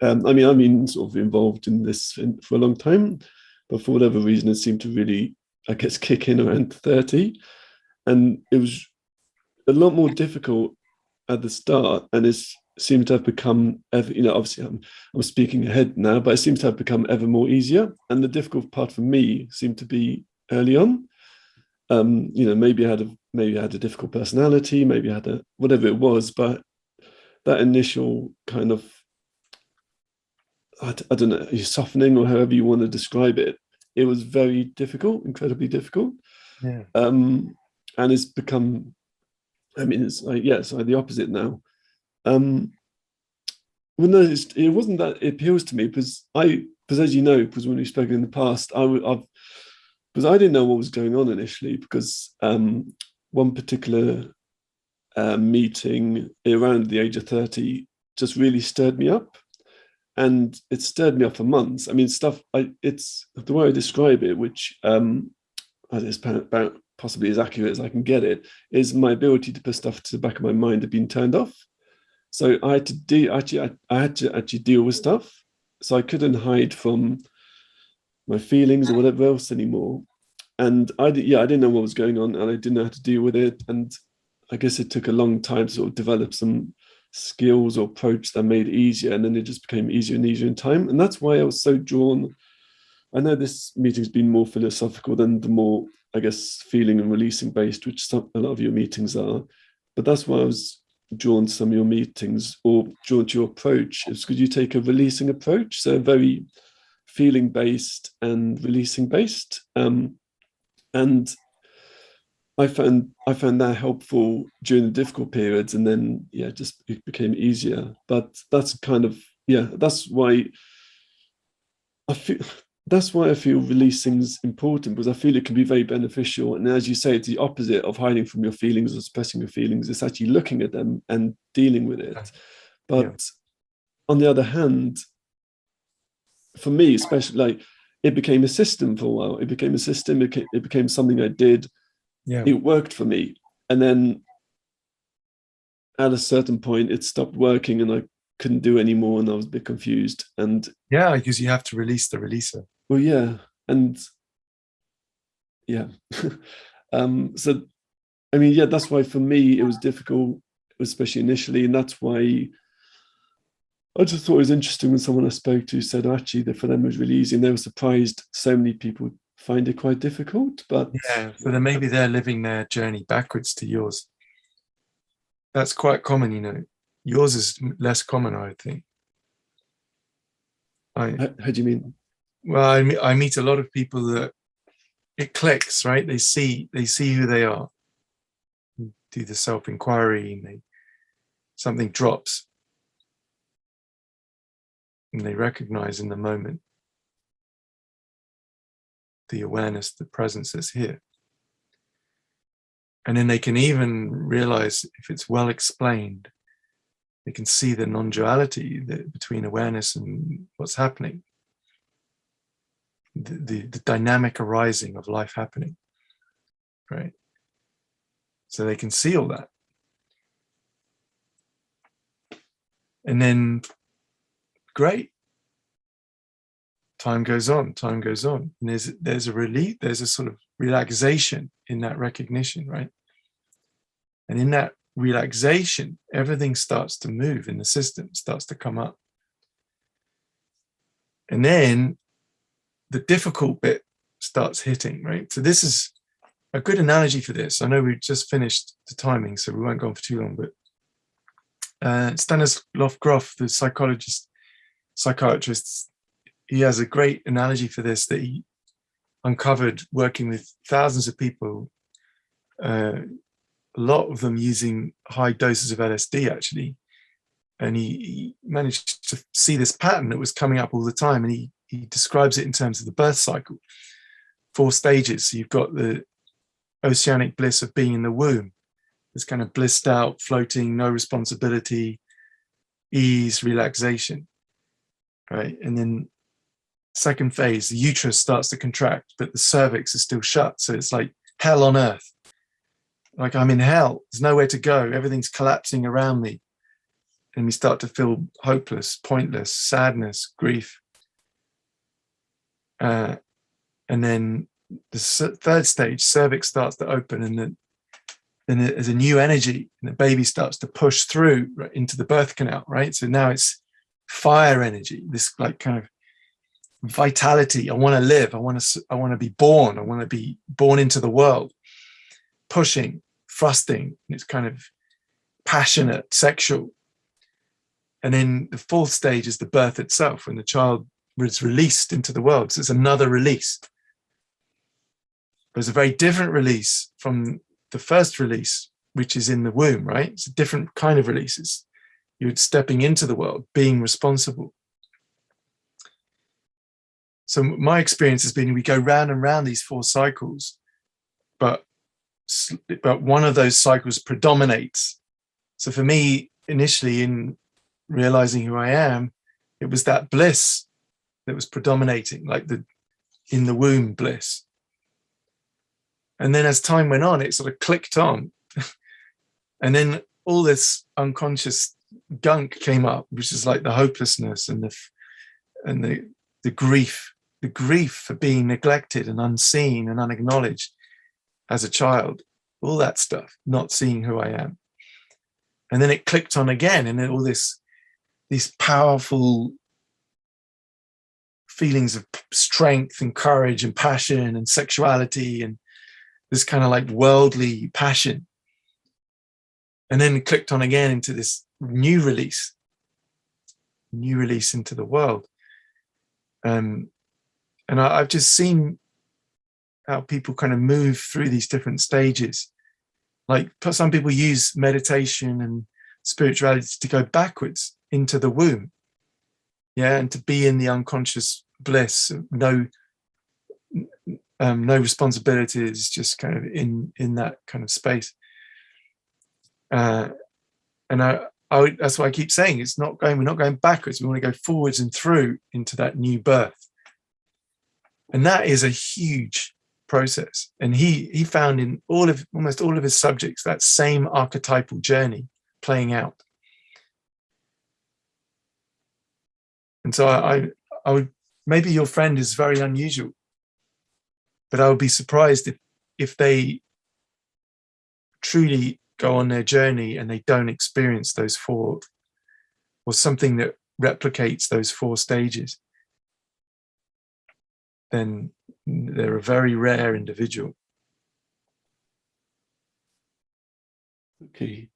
mean, sort of involved in this for a long time, but for whatever reason, it seemed to really, I guess, kick in around 30, and it was a lot more difficult at the start, and it seemed to have become ever, obviously I'm speaking ahead now, but it seems to have become ever more easier. And the difficult part for me seemed to be early on. Maybe I had a difficult personality, maybe I had whatever it was, but that initial kind of, I don't know, softening or however you want to describe it, it was very difficult, incredibly difficult. Yeah. And it's become, I mean, it's like, it's like the opposite now. Well, no, it wasn't that it appeals to me because as you know, because when we've spoken in the past, because I didn't know what was going on initially, because one particular meeting around the age of 30 just really stirred me up, and it stirred me up for months. I mean, it's the way I describe it, which is about possibly as accurate as I can get it, is my ability to put stuff to the back of my mind had been turned off. So I had to actually deal with stuff. So I couldn't hide from my feelings or whatever else anymore. And I didn't know what was going on, and I didn't know how to deal with it. And I guess it took a long time to sort of develop some skills or approach that made it easier. And then it just became easier and easier in time. And that's why I was so drawn. I know this meeting's been more philosophical than the more, I guess, feeling and releasing based, which a lot of your meetings are. But that's why I was drawn to some of your meetings, or drawn to your approach, is because you take a releasing approach, so very feeling based and releasing based. And I found that helpful during the difficult periods, and then just it became easier. But that's kind of that's why I feel releasing is important, because I feel it can be very beneficial. And as you say, it's the opposite of hiding from your feelings or suppressing your feelings. It's actually looking at them and dealing with it. But on the other hand, for me, especially, like, it became a system for a while. It became a system. It became something I did. Yeah. It worked for me. And then at a certain point, it stopped working, and I couldn't do anymore, and I was a bit confused. And because you have to release the releaser. Well, and so I mean, that's why for me it was difficult, especially initially, and that's why I just thought it was interesting when someone I spoke to said actually that for them it was really easy, and they were surprised so many people find it quite difficult. But so then maybe they're living their journey backwards to yours. That's quite common, Yours is less common, I think. How do you mean? well, I meet a lot of people that it clicks, right? They see who they are, do the self-inquiry, and something drops, and they recognize in the moment the awareness, the presence that's here. And then they can even realize, if it's well explained, they can see the non-duality between awareness and what's happening, the dynamic arising of life happening, right? So they can see all that. And then, great, time goes on, and there's a relief, there's a sort of relaxation in that recognition, right? And in that relaxation, everything starts to move in the system, starts to come up. And then the difficult bit starts hitting, right? So this is a good analogy for this. I know we've just finished the timing, so we won't go on for too long, but Stanislav Grof, the psychiatrist, he has a great analogy for this that he uncovered working with thousands of people, a lot of them using high doses of LSD, actually. And he managed to see this pattern that was coming up all the time. And he describes it in terms of the birth cycle, 4 stages. So you've got the oceanic bliss of being in the womb, this kind of blissed out, floating, no responsibility, ease, relaxation, right? And then second phase, the uterus starts to contract, but the cervix is still shut. So it's like hell on earth. Like I'm in hell, there's nowhere to go. Everything's collapsing around me. And we start to feel hopeless, pointless, sadness, grief. And then the third stage, cervix starts to open, and then there's a new energy, and the baby starts to push through right into the birth canal, right? So now it's fire energy, this like kind of vitality. I want to live. I want to be born. I want to be born into the world, pushing, thrusting. It's kind of passionate, sexual. And then the 4th stage is the birth itself, when the child is released into the world. So it's another release. But it's a very different release from the first release, which is in the womb, right? It's a different kind of release. You're stepping into the world, being responsible. So my experience has been we go round and round these 4 cycles, but one of those cycles predominates. So for me, initially, in realizing who I am, it was that bliss that was predominating, like the in the womb bliss. And then as time went on, it sort of clicked on. And then all this unconscious gunk came up, which is like the hopelessness and the grief for being neglected and unseen and unacknowledged as a child, all that stuff, not seeing who I am. And then it clicked on again, and then all these powerful feelings of strength and courage and passion and sexuality and this kind of like worldly passion. And then it clicked on again into this new release into the world. And I've just seen how people kind of move through these different stages. Like some people use meditation and spirituality to go backwards into the womb, yeah, and to be in the unconscious bliss, no responsibilities, just kind of in that kind of space. And that's why I keep saying we're not going backwards. We want to go forwards and through into that new birth. And that is a huge process. And he found in almost all of his subjects that same archetypal journey playing out. And so I would, maybe your friend is very unusual, but I would be surprised if they truly go on their journey and they don't experience those 4, or something that replicates those 4 stages. Then they're a very rare individual. Okay.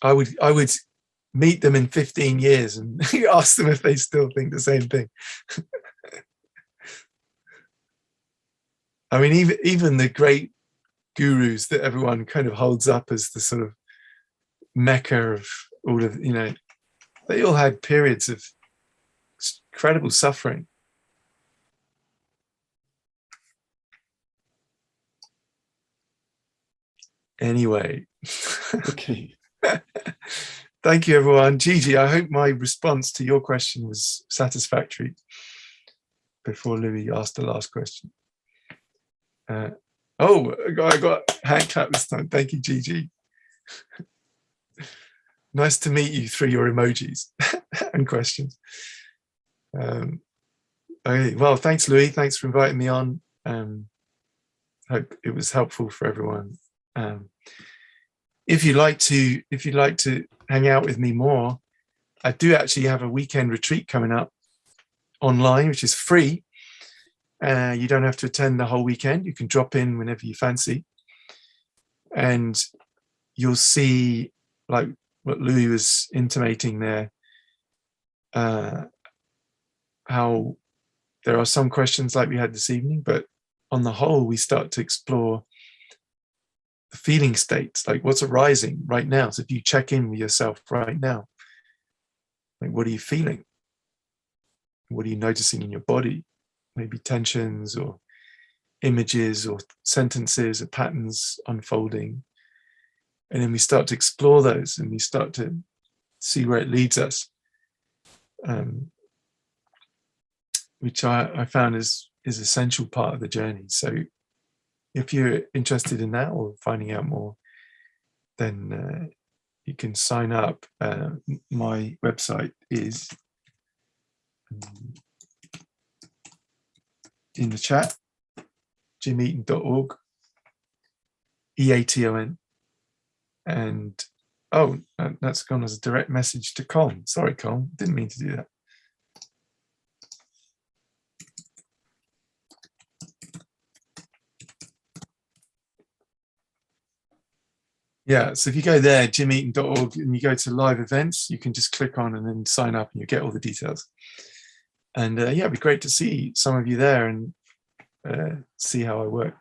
I would meet them in 15 years and ask them if they still think the same thing. I mean, even the great gurus that everyone kind of holds up as the sort of mecca of all of, you know, they all had periods of incredible suffering. Anyway. Okay. Thank you, everyone. Gigi, I hope my response to your question was satisfactory before Louis asked the last question. Oh, I got hand clap this time. Thank you, Gigi. Nice to meet you through your emojis and questions. Okay, well, thanks, Louis. Thanks for inviting me on. Hope it was helpful for everyone. If you'd like to hang out with me more, I do actually have a weekend retreat coming up online, which is free. You don't have to attend the whole weekend. You can drop in whenever you fancy. And you'll see, like what Louis was intimating there, how there are some questions like we had this evening, but on the whole, we start to explore the feeling states, like what's arising right now. So if you check in with yourself right now, like what are you feeling? What are you noticing in your body? Maybe tensions or images or sentences or patterns unfolding. And then we start to explore those and we start to see where it leads us, which I found is essential part of the journey. So if you're interested in that or finding out more, then you can sign up. My website is in the chat, jimeaton.org, EATON. And oh, that's gone as a direct message to Colm. Sorry, Colm, didn't mean to do that. Yeah, so if you go there, jimeaton.org, and you go to live events, you can just click on and then sign up and you get all the details. And yeah, it'd be great to see some of you there and see how I work.